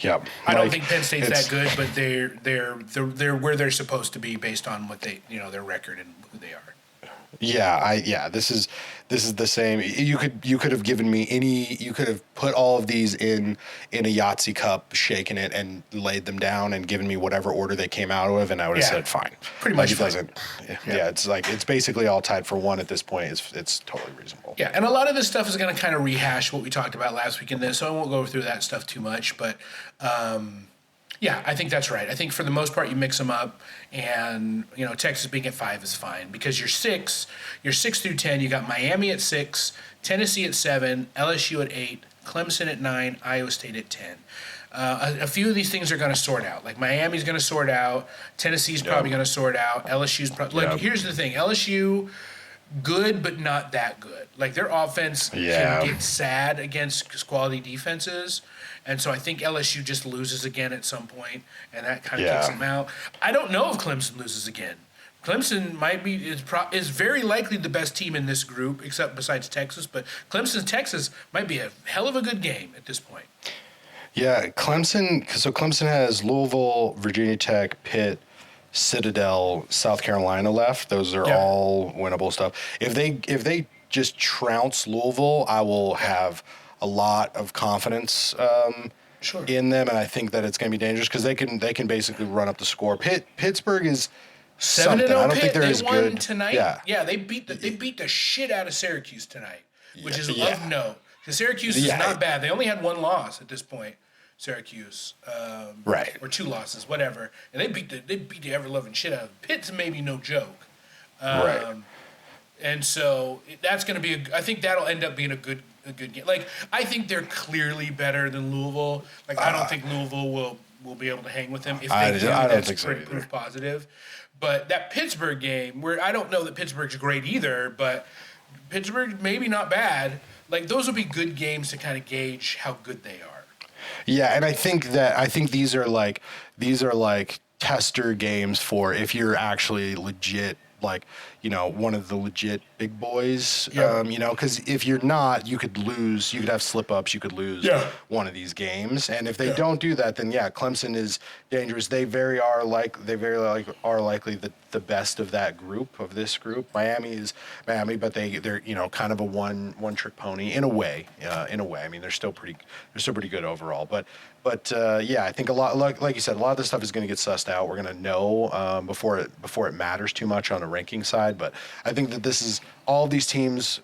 Yep. I don't think Penn State's that good, but they're where they're supposed to be based on what they their record and who they are. This is the same. You could have given me you could have put all of these in a Yahtzee cup, shaken it and laid them down and given me whatever order they came out of, and I would have said fine. Pretty much. It's basically all tied for 1 at this point. It's totally reasonable. Yeah, and a lot of this stuff is going to kind of rehash what we talked about last week in this, so I won't go through that stuff too much, but I think that's right. I think for the most part you mix them up, and Texas being at 5 is fine because you're 6 through 10. You got Miami at 6, Tennessee at 7, LSU at 8, Clemson at 9, Iowa State at 10. A few of these things are going to sort out. Like Miami's going to sort out, Tennessee's probably going to sort out, LSU's probably. Here's the thing: LSU good, but not that good. Like their offense can get sad against quality defenses, and so I think LSU just loses again at some point, and that kind of kicks them out. I don't know if Clemson loses again. Clemson is very likely the best team in this group, except besides Texas. But Texas might be a hell of a good game at this point. Yeah, Clemson. So Clemson has Louisville, Virginia Tech, Pitt, Citadel, South Carolina left. Those are all winnable stuff. If they just trounce Louisville, I will have a lot of confidence in them, and I think that it's going to be dangerous because they can basically run up the score. Pittsburgh is 7-0. I don't think they're as good. They won tonight. Yeah, they beat the shit out of Syracuse tonight, which is of note. Because Syracuse is not bad. They only had one loss at this point. Syracuse, or 2 losses, whatever, and they beat the ever loving shit out of them. Pitt's maybe no joke, and so that's going to be. I think that'll end up being a good game. Like I think they're clearly better than Louisville. Like I don't think Louisville will be able to hang with them. If they do, that's proof positive. But that Pittsburgh game, where I don't know that Pittsburgh's great either, but Pittsburgh maybe not bad. Like those will be good games to kind of gauge how good they are. Yeah, and I think these are like tester games for if you're actually legit, like, you know, one of the legit big boys. You know, because if you're not, you could lose. You could have slip ups. You could lose one of these games. And if they don't do that, then Clemson is dangerous. They very are likely the best of that group, of this group. Miami is Miami, but they're you know kind of a one trick pony in a way. I mean, they're still pretty good overall. But I think a lot, like you said, a lot of this stuff is going to get sussed out. We're going to know before it matters too much on the ranking side. But I think that this is all of these teams.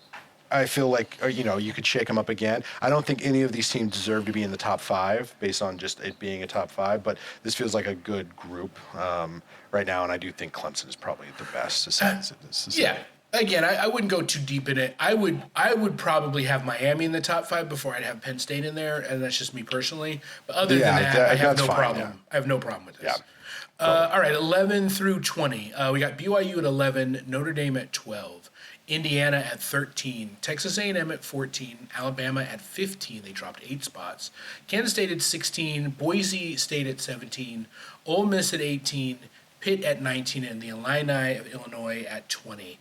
I feel like you know you could shake them up again. I don't think any of these teams deserve to be in the top 5 based on just it being a top 5. But this feels like a good group right now, and I do think Clemson is probably the best. Again, I wouldn't go too deep in it. I would probably have Miami in the top 5 before I'd have Penn State in there, and that's just me personally. But other than that, I have no problem. Yeah. I have no problem with this. Yeah. All right, 11 through 20. We got BYU at 11, Notre Dame at 12, Indiana at 13, Texas A&M at 14, Alabama at 15. They dropped 8 spots. Kansas State at 16, Boise State at 17, Ole Miss at 18, Pitt at 19, and the Illini of Illinois at 20.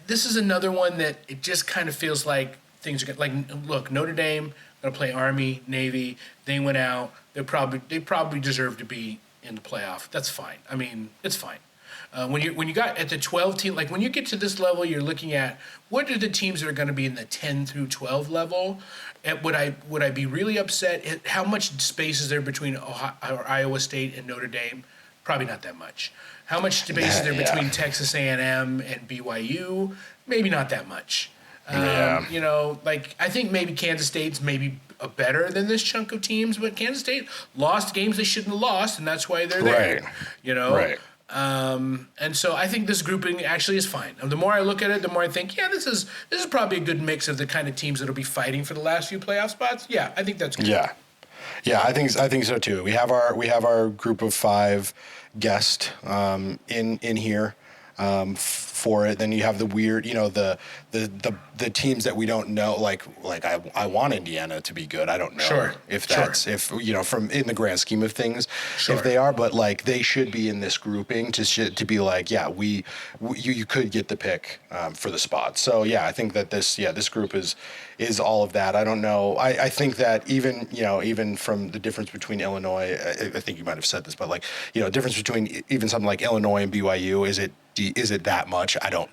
This is another one that it just kind of feels like things are good. Like, look, Notre Dame going to play Army, Navy. They went out. They probably deserve to be in the playoff. That's fine. I mean, it's fine. When you got at the 12 team, like when you get to this level, you're looking at what are the teams that are going to be in the 10 through 12 level. And would I be really upset? How much space is there between Iowa State and Notre Dame? Probably not that much. How much space is there between Texas A&M and BYU? Maybe not that much. You know, like I think maybe Kansas State's maybe better than this chunk of teams, but Kansas State lost games they shouldn't have lost, and that's why they're there. You know, and so I think this grouping actually is fine. And the more I look at it, the more I think, this is probably a good mix of the kind of teams that'll be fighting for the last few playoff spots. Yeah, I think that's good. Yeah, I think so too. We have our group of 5 guests in here for it. Then you have the weird, you know, the teams that we don't know. Like I want Indiana to be good. I don't know if you know from in the grand scheme of things if they are, but like they should be in this grouping to be like you could get the pick for the spot. So I think that this group is all of that. I don't know. I think that even from the difference between Illinois, I think you might have said this, but like, you know, difference between even something like Illinois and BYU, is it that much? I don't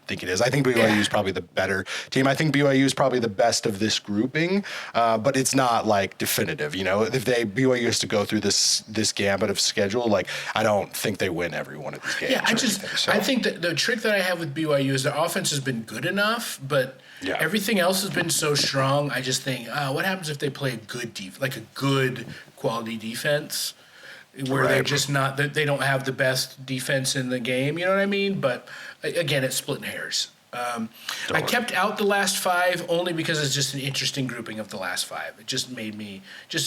think it is. I think BYU is probably the better team. I think BYU is probably the best of this grouping, but it's not like definitive. You know, if BYU has to go through this gambit of schedule, like I don't think they win every one of these games. I think that the trick that I have with BYU is their offense has been good enough, but everything else has been so strong. I just think, what happens if they play a good quality defense? Where they're just not, they don't have the best defense in the game, you know what I mean? But again, it's splitting hairs. I kept out the last 5 only because it's just an interesting grouping of the last 5. It just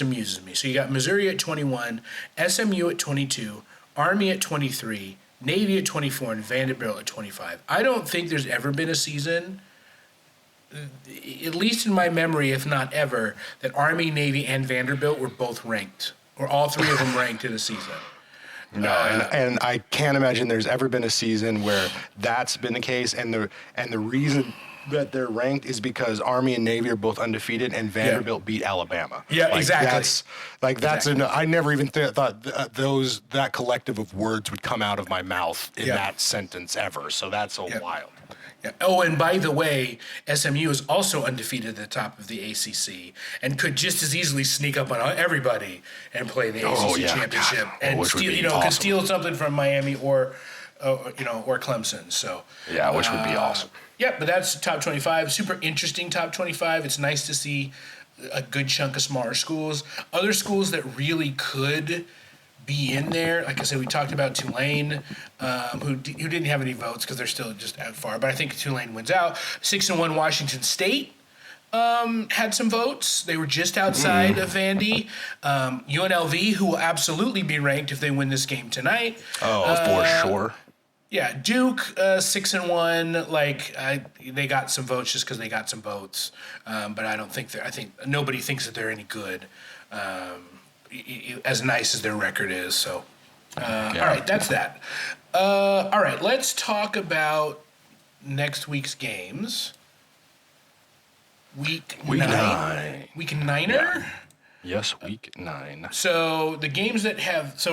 amuses me. So you got Missouri at 21, SMU at 22, Army at 23, Navy at 24, and Vanderbilt at 25. I don't think there's ever been a season, at least in my memory, if not ever, that Army, Navy, and Vanderbilt were both ranked, or all three of them ranked in a season. No, and I can't imagine there's ever been a season where that's been the case, and the reason that they're ranked is because Army and Navy are both undefeated, and Vanderbilt beat Alabama. Yeah, exactly. That's I never even thought that collective of words would come out of my mouth in that sentence ever. So that's wild. Yeah. Oh, and by the way, SMU is also undefeated at the top of the ACC and could just as easily sneak up on everybody and play in the ACC championship and could steal something from Miami or Clemson. So which would be awesome. Yeah, but that's top 25. Super interesting top 25. It's nice to see a good chunk of smaller schools. Other schools that really could be in there. Like I said, we talked about Tulane, who didn't have any votes because they're still just out far. But I think Tulane wins out. 6-1 Washington State had some votes. They were just outside of Vandy. UNLV, who will absolutely be ranked if they win this game tonight. Oh, for sure. Yeah, Duke 6-1. They got some votes just because they got some votes. But I think nobody thinks that they're any good. As nice as their record is. So, all right, that's that. All right, let's talk about next week's games. Week 9. Week 9er? Yeah. Yes, week 9. So the games that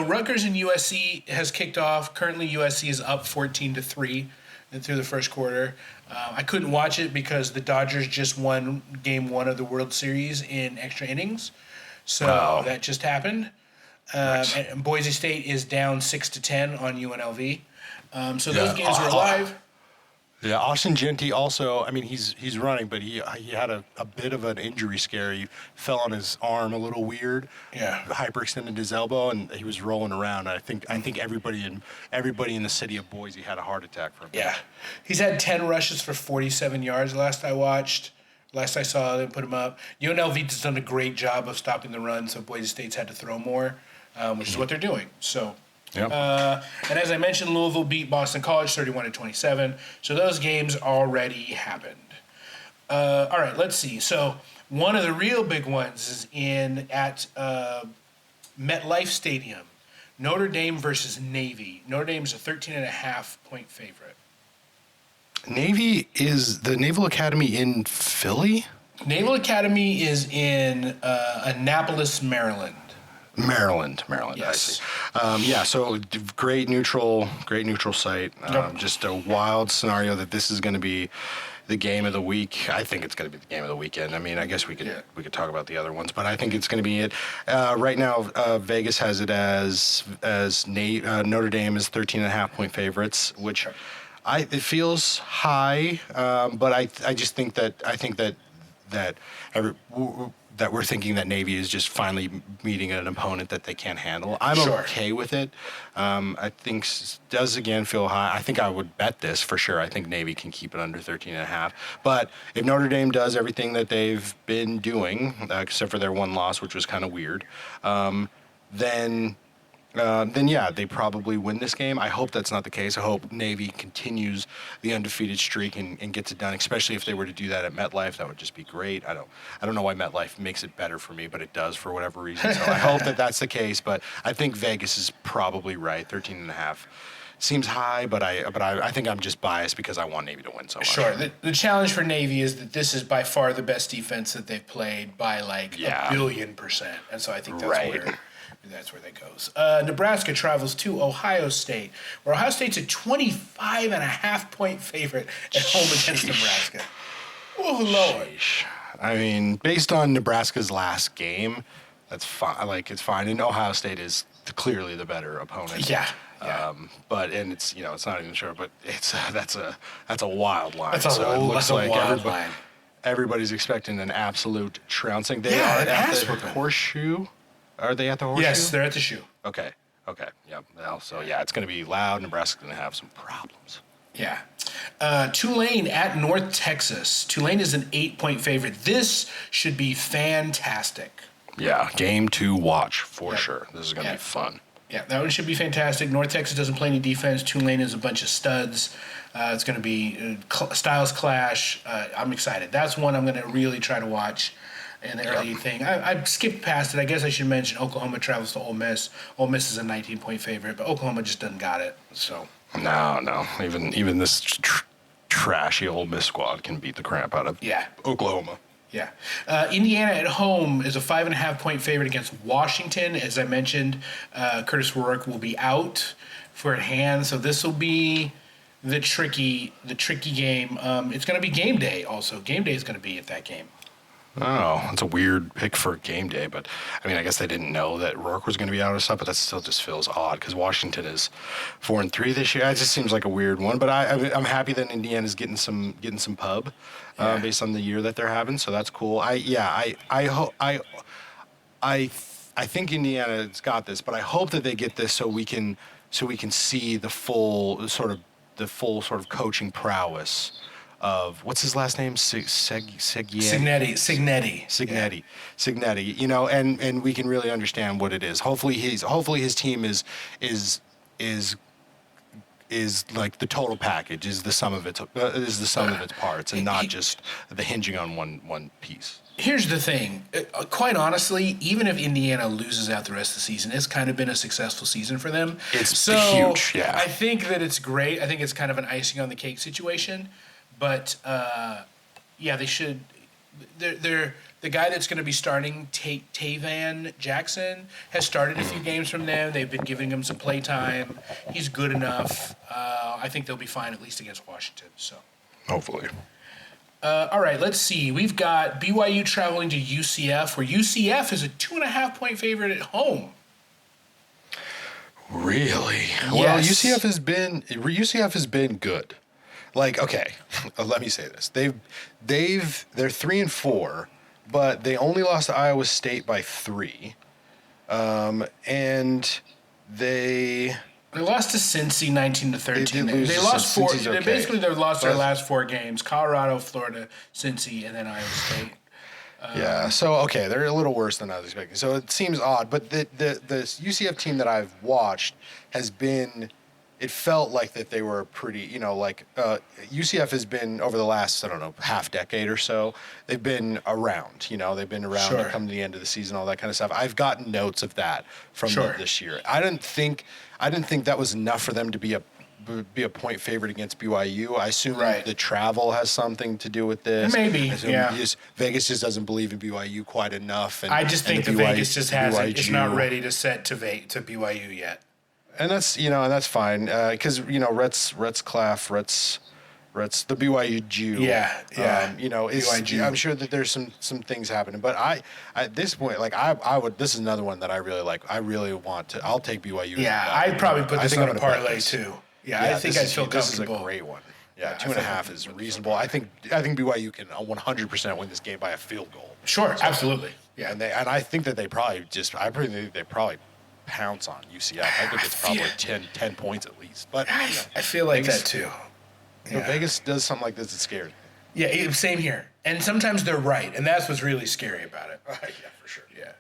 Rutgers and USC has kicked off. Currently, USC is up 14-3 through the first quarter. I couldn't watch it because the Dodgers just won Game 1 of the World Series in extra innings. So that just happened. And Boise State is down 6-10 on UNLV. So those games were live. Yeah, Austin Genty also, I mean, he's running, but he had a bit of an injury scare. He fell on his arm a little weird. Yeah. Hyperextended his elbow, and he was rolling around. I think everybody in the city of Boise had a heart attack from him. Yeah. He's had 10 rushes for 47 yards last I saw them put him up. UNLV has done a great job of stopping the run, so Boise State's had to throw more, which is what they're doing. So, and as I mentioned, Louisville beat Boston College 31-27. So those games already happened. All right, let's see. So one of the real big ones is at MetLife Stadium. Notre Dame versus Navy. Notre Dame's a 13.5-point favorite. Navy is the Naval Academy in Philly? Naval Academy is in Annapolis, Maryland. Maryland. Yes. I see. So great neutral site. Just a wild scenario that this is going to be the game of the week. I think it's going to be the game of the weekend. I mean, I guess we could talk about the other ones, but I think it's going to be it. Right now, Vegas has it as Notre Dame is 13.5-point favorites, which it feels high, but I just think that we're thinking that Navy is just finally meeting an opponent that they can't handle. I'm okay with it. I think does again feel high. I think I would bet this for sure. I think Navy can keep it under 13.5. But if Notre Dame does everything that they've been doing, except for their one loss, which was kind of weird, then they probably win this game. I hope that's not the case. I hope Navy continues the undefeated streak and gets it done, especially if they were to do that at MetLife. That would just be great. I don't know why MetLife makes it better for me, but it does for whatever reason. So I hope that that's the case, but I think Vegas is probably right. 13.5 seems high, but I think I'm just biased because I want Navy to win so much. Sure. The challenge for Navy is that this is by far the best defense that they've played by a billion %. And so I think that's where that goes. Nebraska travels to Ohio State, where Ohio State's a 25.5-point favorite at home against Nebraska. Oh, Lord. Sheesh. I mean, based on Nebraska's last game, that's fine. It's fine. And Ohio State is clearly the better opponent. Yeah. But it's it's not even sure, but that's a wild line. That's a wild line. Everybody's expecting an absolute trouncing. They are at the Horseshoe. Are they at the Horseshoe? Yes, they're at the Shoe. Okay. Yep. So it's going to be loud. Nebraska's going to have some problems. Yeah. Tulane at North Texas. Tulane is an 8-point favorite. This should be fantastic. Yeah, game to watch for sure. This is going to be fun. Yeah, that one should be fantastic. North Texas doesn't play any defense. Tulane is a bunch of studs. It's going to be styles clash. I'm excited. That's one I'm going to really try to watch in the early thing. I skipped past it. I guess I should mention Oklahoma travels to Ole Miss. Ole Miss is a 19-point favorite, but Oklahoma just doesn't got it. So No. Even this trashy Ole Miss squad can beat the crap out of Oklahoma. Yeah. Indiana at home is a 5.5-point favorite against Washington. As I mentioned, Curtis Rourke will be out for a hand, so this will be the tricky game. It's going to be game day also. Game day is going to be at that game. Oh, that's a weird pick for game day, but I mean, I guess they didn't know that Rourke was going to be out of stuff, but that still just feels odd because Washington is 4-3 this year. It just seems like a weird one, but I'm happy that Indiana's getting some pub based on the year that they're having, so that's cool. I think Indiana's got this, but I hope that they get this so we can see the full sort of coaching prowess of what's his last name? Signetti. You know, and we can really understand what it is. Hopefully his team is like the total package, is the sum of its parts, and not just the hinging on one piece. Here's the thing. Quite honestly, even if Indiana loses out the rest of the season, it's kind of been a successful season for them. It's huge, yeah. I think that it's great. I think it's kind of an icing on the cake situation. But, they should. They're the guy that's going to be starting, Tavan Jackson, has started a few games from them. They've been giving him some play time. He's good enough. I think they'll be fine, at least against Washington. So hopefully. All right, let's see. We've got BYU traveling to UCF, where UCF is a 2.5-point favorite at home. Really? Yes. Well, UCF has been good. Like, okay, let me say this. They're 3-4, but they only lost to Iowa State by 3. And they lost to Cincy 19-13. They lost four. Okay. Basically, they lost their last 4 games: Colorado, Florida, Cincy, and then Iowa State. So okay, they're a little worse than I was expecting. So it seems odd, but the UCF team that I've watched has been. It felt like that they were pretty, UCF has been over the last, half decade or so, they've been around, they've been around to come to the end of the season, all that kind of stuff. I've gotten notes of that from them this year. I didn't think that was enough for them to be a point favorite against BYU. I assume the travel has something to do with this. Maybe, Vegas just doesn't believe in BYU quite enough. And, I just think that Vegas just hasn't. It's not ready to set to BYU yet. And that's that's fine because Rhett's the BYU Jew. BYU. I'm sure that there's some things happening, but I at this point I would. This is another one that I really like. I really want to. I'll take BYU. Yeah, I'd probably put this on a parlay too. Yeah, I think I'd feel comfortable. This is a great one. Yeah, 2.5 is reasonable. I think BYU can 100% win this game by a field goal. Sure, absolutely. Yeah, and I think that they probably pounce on UCF. I think it's probably 10 points at least. But I feel like Vegas, that too. Vegas does something like this, it scares me. Yeah, same here. And sometimes they're right, and that's what's really scary about it. Yeah, for sure. Yeah.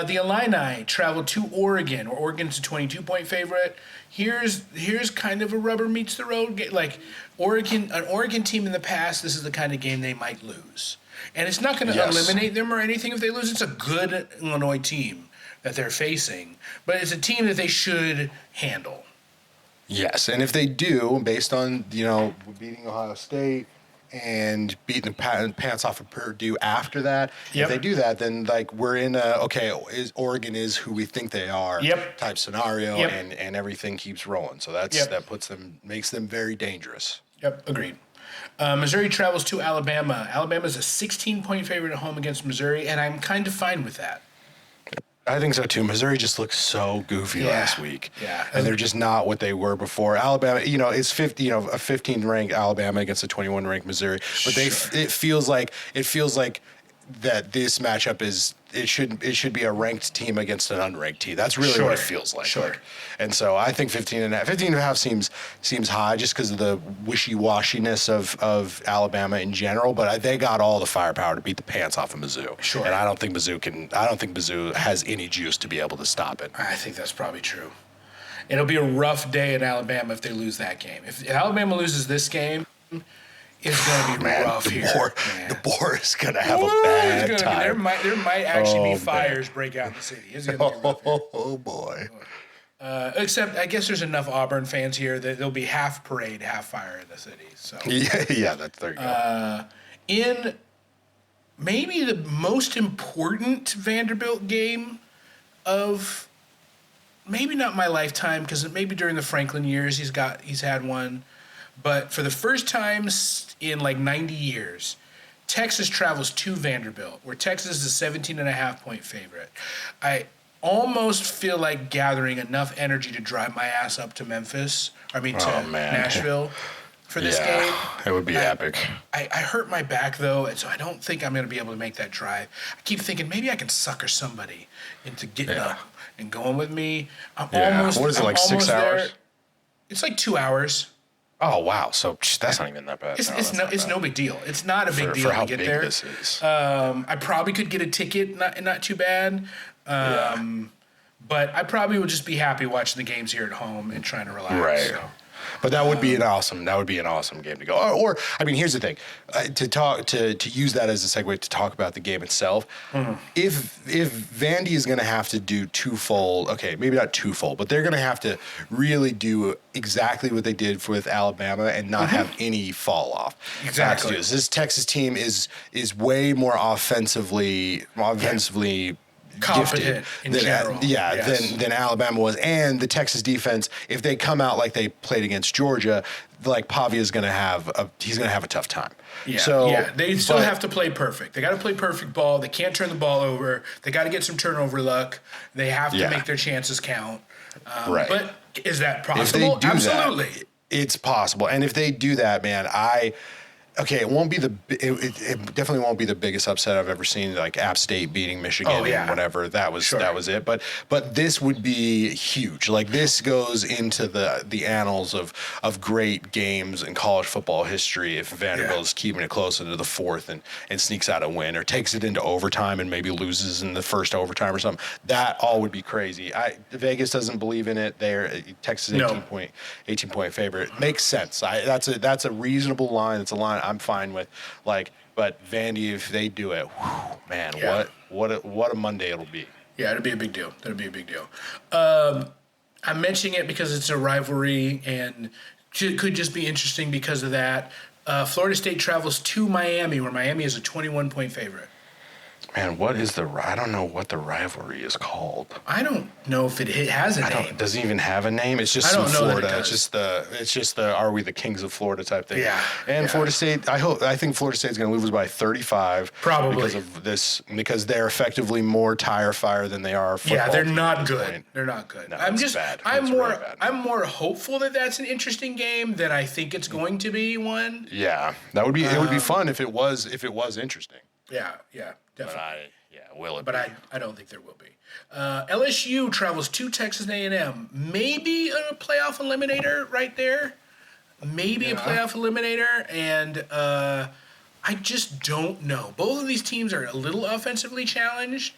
The Illini travel to Oregon, where Oregon's a 22-point favorite. Here's kind of a rubber meets the road game. Like an Oregon team in the past, this is the kind of game they might lose. And it's not going to eliminate them or anything if they lose. It's a good Illinois team that they're facing, but it's a team that they should handle. Yes, and if they do, based on beating Ohio State and beating the pants off of Purdue after that, if they do that, then we're in Oregon is who we think they are type scenario, and everything keeps rolling. So that makes them very dangerous. Yep, agreed. Missouri travels to Alabama. Alabama's a 16-point favorite at home against Missouri, and I'm kind of fine with that. I think so too. Missouri just looked so goofy last week. Yeah. And they're just not what they were before. Alabama, it's 50, a 15 ranked Alabama against a 21 ranked Missouri. But it feels like that this matchup should be a ranked team against an unranked team. That's really what it feels like. Sure. And so I think 15.5 seems high just because of the wishy-washiness of Alabama in general. But they got all the firepower to beat the pants off of Mizzou. Sure. And I don't think Mizzou has any juice to be able to stop it. I think that's probably true. It'll be a rough day in Alabama if they lose that game. If Alabama loses this game, it's going to be rough here. The boar is going to have a bad time. There might actually be fires break out in the city. It's gonna be rough here. Oh, boy. Except, I guess there's enough Auburn fans here that there'll be half parade, half fire in the city. So yeah, there you go. In maybe the most important Vanderbilt game of maybe not my lifetime, because maybe during the Franklin years he's had one, but for the first time in like 90 years, Texas travels to Vanderbilt, where Texas is a 17.5-point favorite. I almost feel like gathering enough energy to drive my ass up to Nashville for this game. It would be epic. I hurt my back, though, and so I don't think I'm going to be able to make that drive. I keep thinking maybe I can sucker somebody into getting up and going with me. What is it, like 6 hours? There. It's like 2 hours. Oh, wow. So that's not even that bad. It's no big deal. It's not a big deal for how to get big there. This is. I probably could get a ticket, not too bad. But I probably would just be happy watching the games here at home and trying to relax. Right. So. But that would be an awesome game to go. Or I mean, here's the thing: to use that as a segue to talk about the game itself. Mm-hmm. If Vandy is going to have to do twofold, okay, maybe not twofold, but they're going to have to really do exactly what they did with Alabama and not have any fall off. Exactly. This Texas team is way more offensively competent in general. Than Alabama was. And the Texas defense, if they come out like they played against Georgia, like Pavia's going to have a tough time. Yeah. They still have to play perfect. They got to play perfect ball. They can't turn the ball over. They got to get some turnover luck. They have to make their chances count. Right. But is that possible? If they do Absolutely. That, it's possible. And if they do that, man, it won't be it definitely won't be the biggest upset I've ever seen, like App State beating Michigan and whatever. That was it. But this would be huge. Like, this goes into the annals of great games in college football history if Vanderbilt is keeping it close into the fourth and sneaks out a win, or takes it into overtime and maybe loses in the first overtime or something. That all would be crazy. Vegas doesn't believe in it. Texas 18-point favorite. Makes sense. That's a reasonable line. It's a line I'm fine with, but Vandy, if they do it, man, what a Monday it'll be. Yeah, it'll be a big deal. I'm mentioning it because it's a rivalry and it could just be interesting because of that. Florida State travels to Miami, where Miami is a 21-point favorite. Man, I don't know what the rivalry is called. I don't know if it has a name. Does it even have a name? It's just in Florida. It's just the are we the kings of Florida type thing. Yeah. And Florida State, I think Florida State's going to lose by 35. Probably. Because of this, because they're effectively more tire fire than they are football. Yeah, they're not good. They're not good. No, bad. I'm more hopeful that that's an interesting game than I think it's going to be one. Yeah. It would be fun if it was interesting. Yeah, definitely. Will it? But I don't think there will be. LSU travels to Texas A&M. Maybe a playoff eliminator right there. Maybe a playoff eliminator, and I just don't know. Both of these teams are a little offensively challenged,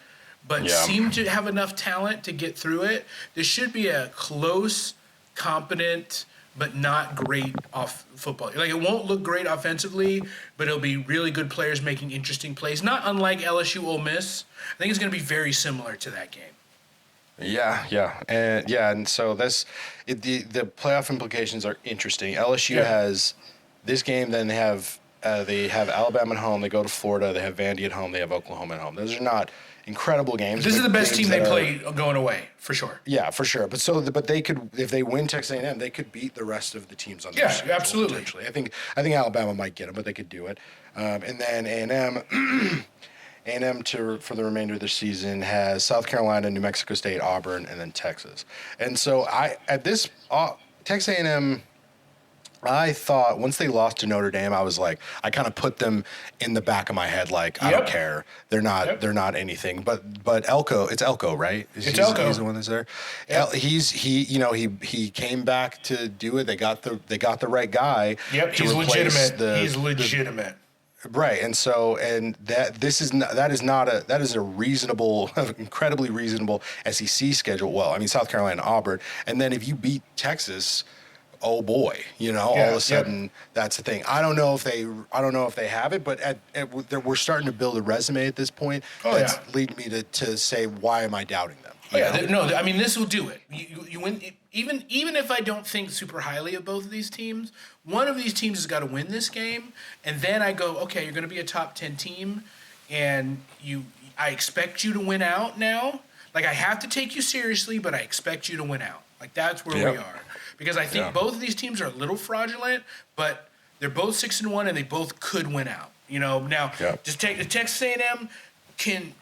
but seem to have enough talent to get through it. This should be a close, competent, but not great off football. Like, it won't look great offensively, but it'll be really good players making interesting plays. Not unlike LSU Ole Miss. I think it's going to be very similar to that game. And so the playoff implications are interesting. LSU has this game, then they have Alabama at home, they go to Florida, they have Vandy at home, they have Oklahoma at home. Those are not incredible games. This is the best team they play going away, for sure. Yeah, for sure. But they could, if they win Texas A&M, they could beat the rest of the teams on their schedule. Yeah, absolutely. Potentially. I think Alabama might get them, but they could do it. And then A&M for the remainder of the season has South Carolina, New Mexico State, Auburn, and then Texas. And so Texas A&M, I thought once they lost to Notre Dame, I was like, I kind of put them in the back of my head, like I don't care, they're not anything. But it's Elko, right? It's Elko. He's the one that's there. Yep. He came back to do it. They got the right guy. Yep, he's legitimate. He's legitimate. Right, and that is a reasonable, incredibly reasonable SEC schedule. Well, I mean South Carolina, and Auburn, and then if you beat Texas, oh boy, all of a sudden that's the thing. I don't know if they have it, but we're starting to build a resume at this point. That's leading me to say, why am I doubting them? I mean, this will do it. You win. Even if I don't think super highly of both of these teams, one of these teams has got to win this game, and then I go, okay, you're going to be a top 10 team, and I expect you to win out now. Like, I have to take you seriously, but I expect you to win out. Like, that's where we are, because I think both of these teams are a little fraudulent, but they're both 6-1, and they both could win out. Now just take the Texas A&M.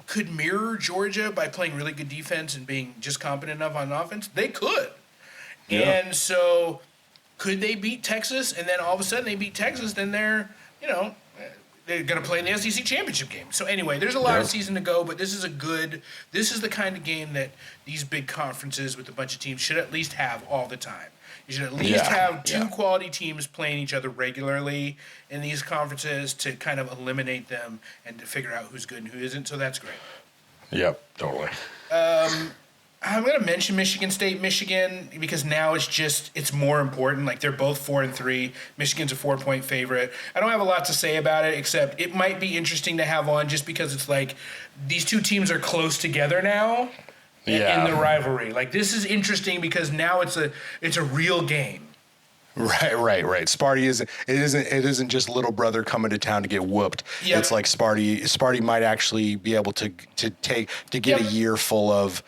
Could mirror Georgia by playing really good defense and being just competent enough on offense? They could. Yeah. And so could they beat Texas, and then all of a sudden they beat Texas, then they're going to play in the SEC championship game. So anyway, there's a lot of season to go, but this is the kind of game that these big conferences with a bunch of teams should at least have all the time. You should at least have two quality teams playing each other regularly in these conferences to kind of eliminate them and to figure out who's good and who isn't. So that's great. Yep, totally. I'm going to mention Michigan State, Michigan, because now it's more important. Like, they're both 4-3. Michigan's a 4-point favorite. I don't have a lot to say about it, except it might be interesting to have on just because it's like these two teams are close together now. In the rivalry. Like, this is interesting because now it's a real game. Right. Sparty isn't just little brother coming to town to get whooped. Yep. It's like Sparty might actually be able to get a year full of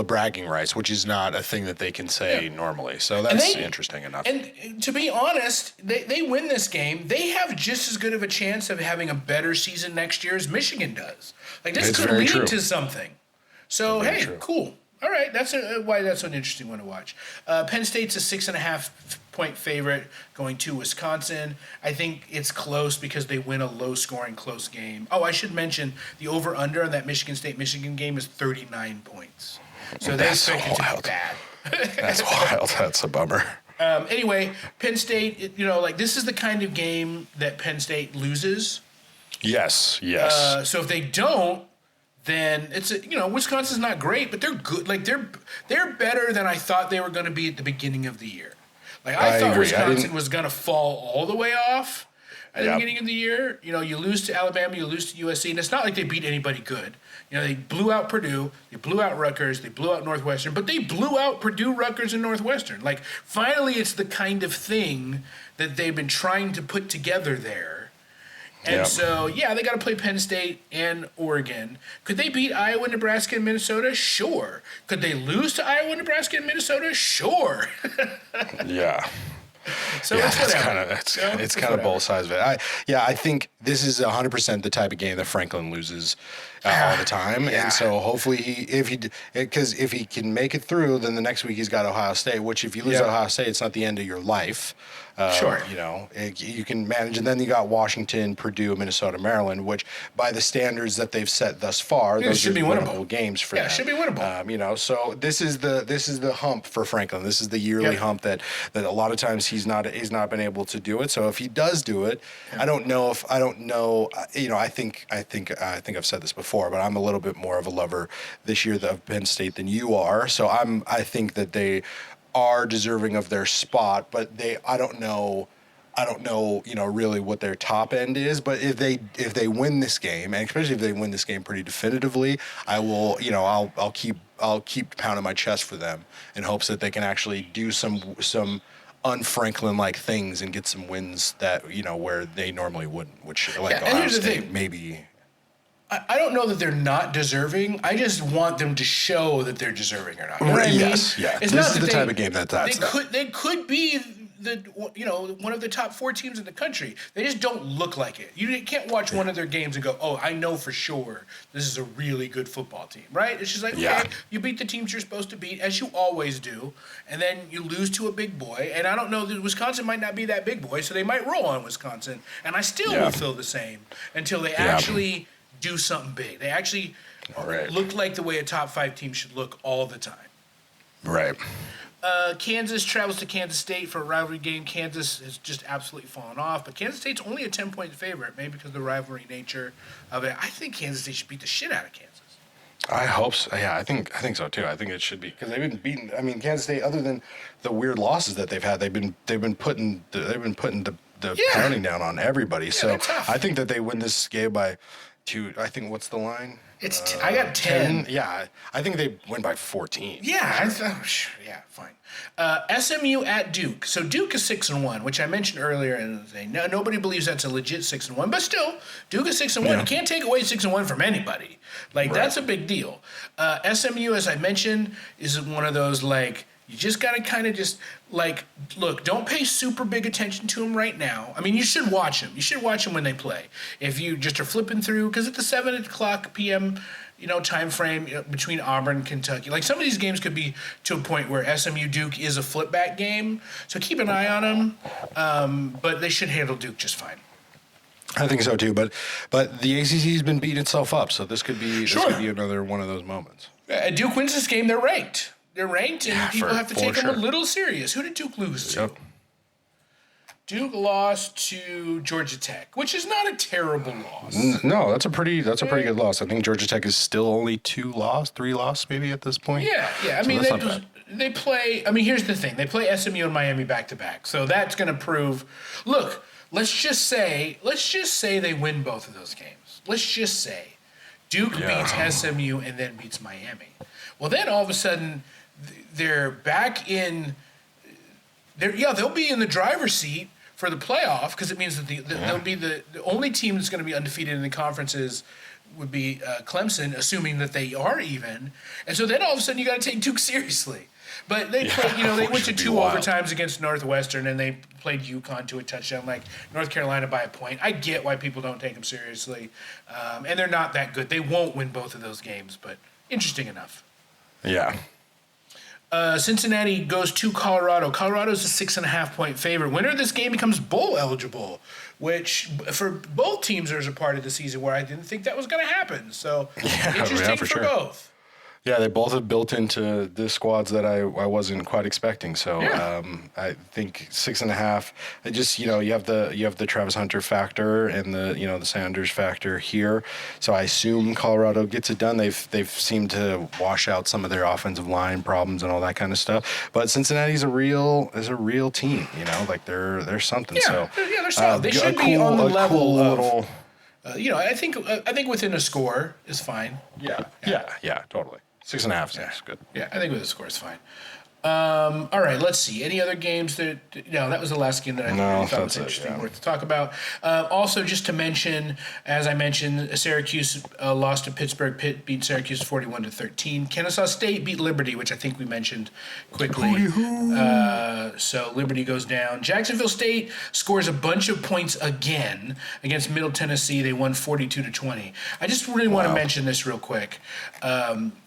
bragging rights, which is not a thing that they can say normally. So that's interesting enough. And to be honest, they win this game. They have just as good of a chance of having a better season next year as Michigan does. Like, this could lead to something. So, cool. All right, that's why that's an interesting one to watch. Penn State's a 6.5-point favorite going to Wisconsin. I think it's close because they win a low-scoring close game. Oh, I should mention the over/under on that Michigan State-Michigan game is 39 points. So they expect it to be bad. That's wild. That's a bummer. Anyway, Penn State, this is the kind of game that Penn State loses. Yes. So if they don't, then it's Wisconsin's not great, but they're good. Like, they're better than I thought they were going to be at the beginning of the year. Like, I thought Wisconsin was going to fall all the way off at the beginning of the year. You lose to Alabama, you lose to USC, and it's not like they beat anybody good. They blew out Purdue, they blew out Rutgers, they blew out Northwestern, but they blew out Purdue, Rutgers, and Northwestern. Like, finally, it's the kind of thing that they've been trying to put together there. And so, they got to play Penn State and Oregon. Could they beat Iowa, Nebraska, and Minnesota? Sure. Could they lose to Iowa, Nebraska, and Minnesota? Sure. So it's kind of both sides of it. I think this is 100% the type of game that Franklin loses all the time, and so hopefully if he can make it through, then the next week he's got Ohio State. Which, if you lose Ohio State, it's not the end of your life. Sure. You can manage, and then you got Washington, Purdue, Minnesota, Maryland, which by the standards that they've set thus far, those should be winnable games for them. Yeah, it should be winnable. So this is the hump for Franklin. This is the yearly hump that a lot of times he's not been able to do it. So if he does do it, I don't know. I think I've said this before, but I'm a little bit more of a lover this year of Penn State than you are. So I think that they are deserving of their spot, but I don't know, really what their top end is. But if they win this game, and especially if they win this game pretty definitively, I will, I'll keep pounding my chest for them in hopes that they can actually do some un-Franklin-like things and get some wins that, where they normally wouldn't, which Ohio State maybe. I don't know that they're not deserving. I just want them to show that they're deserving or not. You know what I mean? Yeah. It's this is the type of game that's they could be one of the top 4 teams in the country. They just don't look like it. You can't watch one of their games and go, "Oh, I know for sure this is a really good football team." Right? It's just like, okay, you beat the teams you're supposed to beat, as you always do, and then you lose to a big boy. And I don't know that Wisconsin might not be that big boy, so they might roll on Wisconsin, and I still will feel the same until they actually do something big. They actually look like the way a top 5 team should look all the time. Right. Kansas travels to Kansas State for a rivalry game. Kansas has just absolutely fallen off, but Kansas State's only a 10-point favorite, maybe because of the rivalry nature of it. I think Kansas State should beat the shit out of Kansas. I hope so. Yeah, I think so too. I think it should be because they've been beaten. I mean, Kansas State, other than the weird losses that they've had, they've been putting the pounding down on everybody. Yeah, so tough. I think that they win this game by 2. I think what's the line? It's I got 10. Yeah, I think they win by 14. Yeah, yeah, fine. SMU at Duke. So Duke is 6-1, which I mentioned earlier, and nobody believes that's a legit 6-1, but still, Duke is 6-1. Yeah. You can't take away 6-1 from anybody. That's a big deal. SMU, as I mentioned, is one of those you just got to kind of look, don't pay super big attention to them right now. I mean, you should watch them. You should watch them when they play. If you just are flipping through, because at the 7 o'clock p.m., time frame between Auburn and Kentucky, some of these games could be to a point where SMU Duke is a flip back game. So keep an eye on them. But they should handle Duke just fine. I think so too. But the ACC has been beating itself up, so this could be another one of those moments. Duke wins this game. They're ranked. They're ranked, and people have to take them a little serious. Who did Duke lose to? Duke lost to Georgia Tech, which is not a terrible loss. No, that's a pretty good loss. I think Georgia Tech is still only 3 loss maybe at this point. Yeah. I mean, they play. I mean, here's the thing: they play SMU and Miami back to back, so that's going to prove. Look, let's just say they win both of those games. Let's just say Duke beats SMU and then beats Miami. Well, then all of a sudden they're back in. They'll be in the driver's seat for the playoff because it means that they'll be the only team that's going to be undefeated in the conferences would be Clemson, assuming that they are even. And so then all of a sudden you got to take Duke seriously. But they played, they went to 2 overtimes against Northwestern and they played UConn to a touchdown, like North Carolina by a point. I get why people don't take them seriously, and they're not that good. They won't win both of those games, but interesting enough. Yeah. Cincinnati goes to Colorado. Colorado's a 6.5-point favorite. Winner of this game becomes bowl eligible, which for both teams there's a part of the season where I didn't think that was going to happen. So interesting for both. Yeah, they both have built into the squads that I wasn't quite expecting. So I think 6.5. I just you have the Travis Hunter factor and the Sanders factor here. So I assume Colorado gets it done. They've seemed to wash out some of their offensive line problems and all that kind of stuff. But Cincinnati's a real team. They're something. Yeah, they're solid. They should be on the level of. I think within a score is fine. Yeah, totally. 6.5 is good. Yeah, I think with a score is fine. All right, let's see. Any other games that... No, that was the last game that I thought was interesting, worth to talk about. Also, just to mention, as I mentioned, Syracuse lost to Pittsburgh. Pitt beat Syracuse 41-13. Kennesaw State beat Liberty, which I think we mentioned quickly. So Liberty goes down. Jacksonville State scores a bunch of points again against Middle Tennessee. They won 42-20. I just really want to mention this real quick.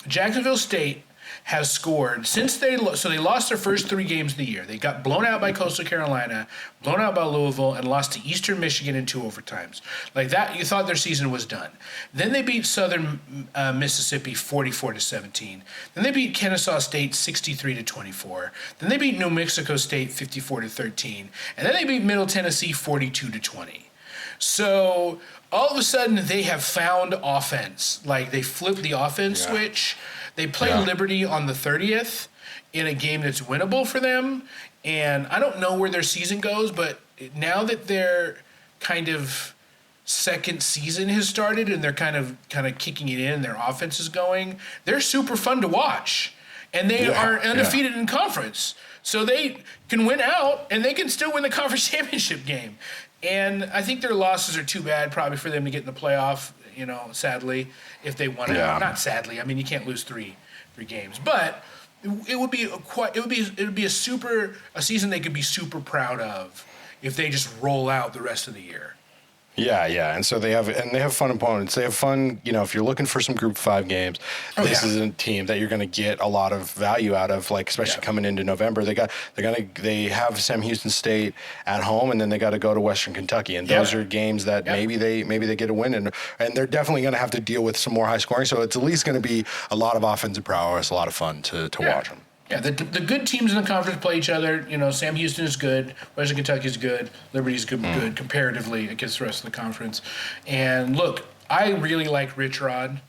Jacksonville State has scored since they lost their first 3 games of the year. They got blown out by Coastal Carolina, blown out by Louisville, and lost to Eastern Michigan in 2 overtimes. Like that, you thought their season was done. Then they beat Southern Mississippi 44-17. Then they beat Kennesaw State 63-24. Then they beat New Mexico State 54-13, and then they beat Middle Tennessee 42-20. So all of a sudden they have found offense. Like they flipped the offense switch. They play Liberty on the 30th in a game that's winnable for them. And I don't know where their season goes, but now that their kind of second season has started and they're kind of kicking it in, their offense is going, they're super fun to watch. And they are undefeated in conference. So they can win out and they can still win the conference championship game. And I think their losses are too bad probably for them to get in the playoff, sadly, if they want to. Not sadly. I mean, you can't lose three games. But it would be a season they could be super proud of if they just roll out the rest of the year. Yeah, and so they have fun opponents. They have fun, if you're looking for some Group 5 games, this is a team that you're going to get a lot of value out of, like especially coming into November. They have Sam Houston State at home, and then they got to go to Western Kentucky, and those are games that maybe they get a win, and they're definitely going to have to deal with some more high scoring. So it's at least going to be a lot of offensive prowess, a lot of fun to watch them. Yeah, the good teams in the conference play each other. Sam Houston is good. Western Kentucky is good. Liberty's good comparatively against the rest of the conference. And look, I really like Rich Rod,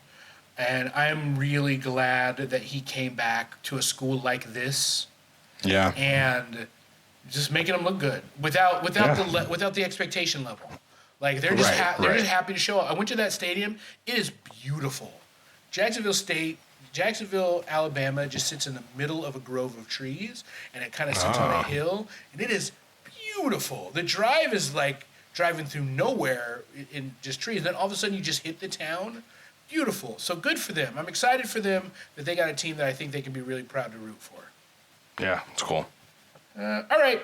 and I'm really glad that he came back to a school like this. Yeah. And just making them look good without the expectation level. Like they're just just happy to show up. I went to that stadium. It is beautiful. Jacksonville, Alabama just sits in the middle of a grove of trees, and it kind of sits on a hill, and it is beautiful. The drive is like driving through nowhere in just trees. Then all of a sudden you just hit the town. Beautiful. So good for them. I'm excited for them that they got a team that I think they can be really proud to root for. Yeah, it's cool. All right.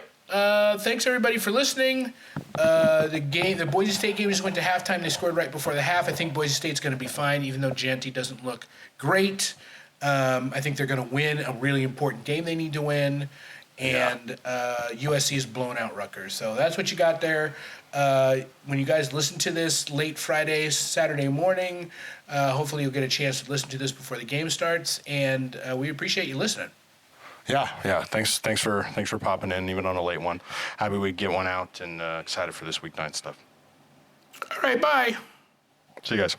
Thanks everybody for listening. The Boise State game just went to halftime. They scored right before the half. I think Boise State's going to be fine, even though Jeanty doesn't look great. I think they're going to win a really important game they need to win, and USC has blown out Rutgers. So that's what you got there. When you guys listen to this late Friday, Saturday morning, hopefully you'll get a chance to listen to this before the game starts, and we appreciate you listening. Yeah. Thanks for popping in, even on a late one. Happy we get one out, and excited for this weeknight stuff. All right, bye. See you guys.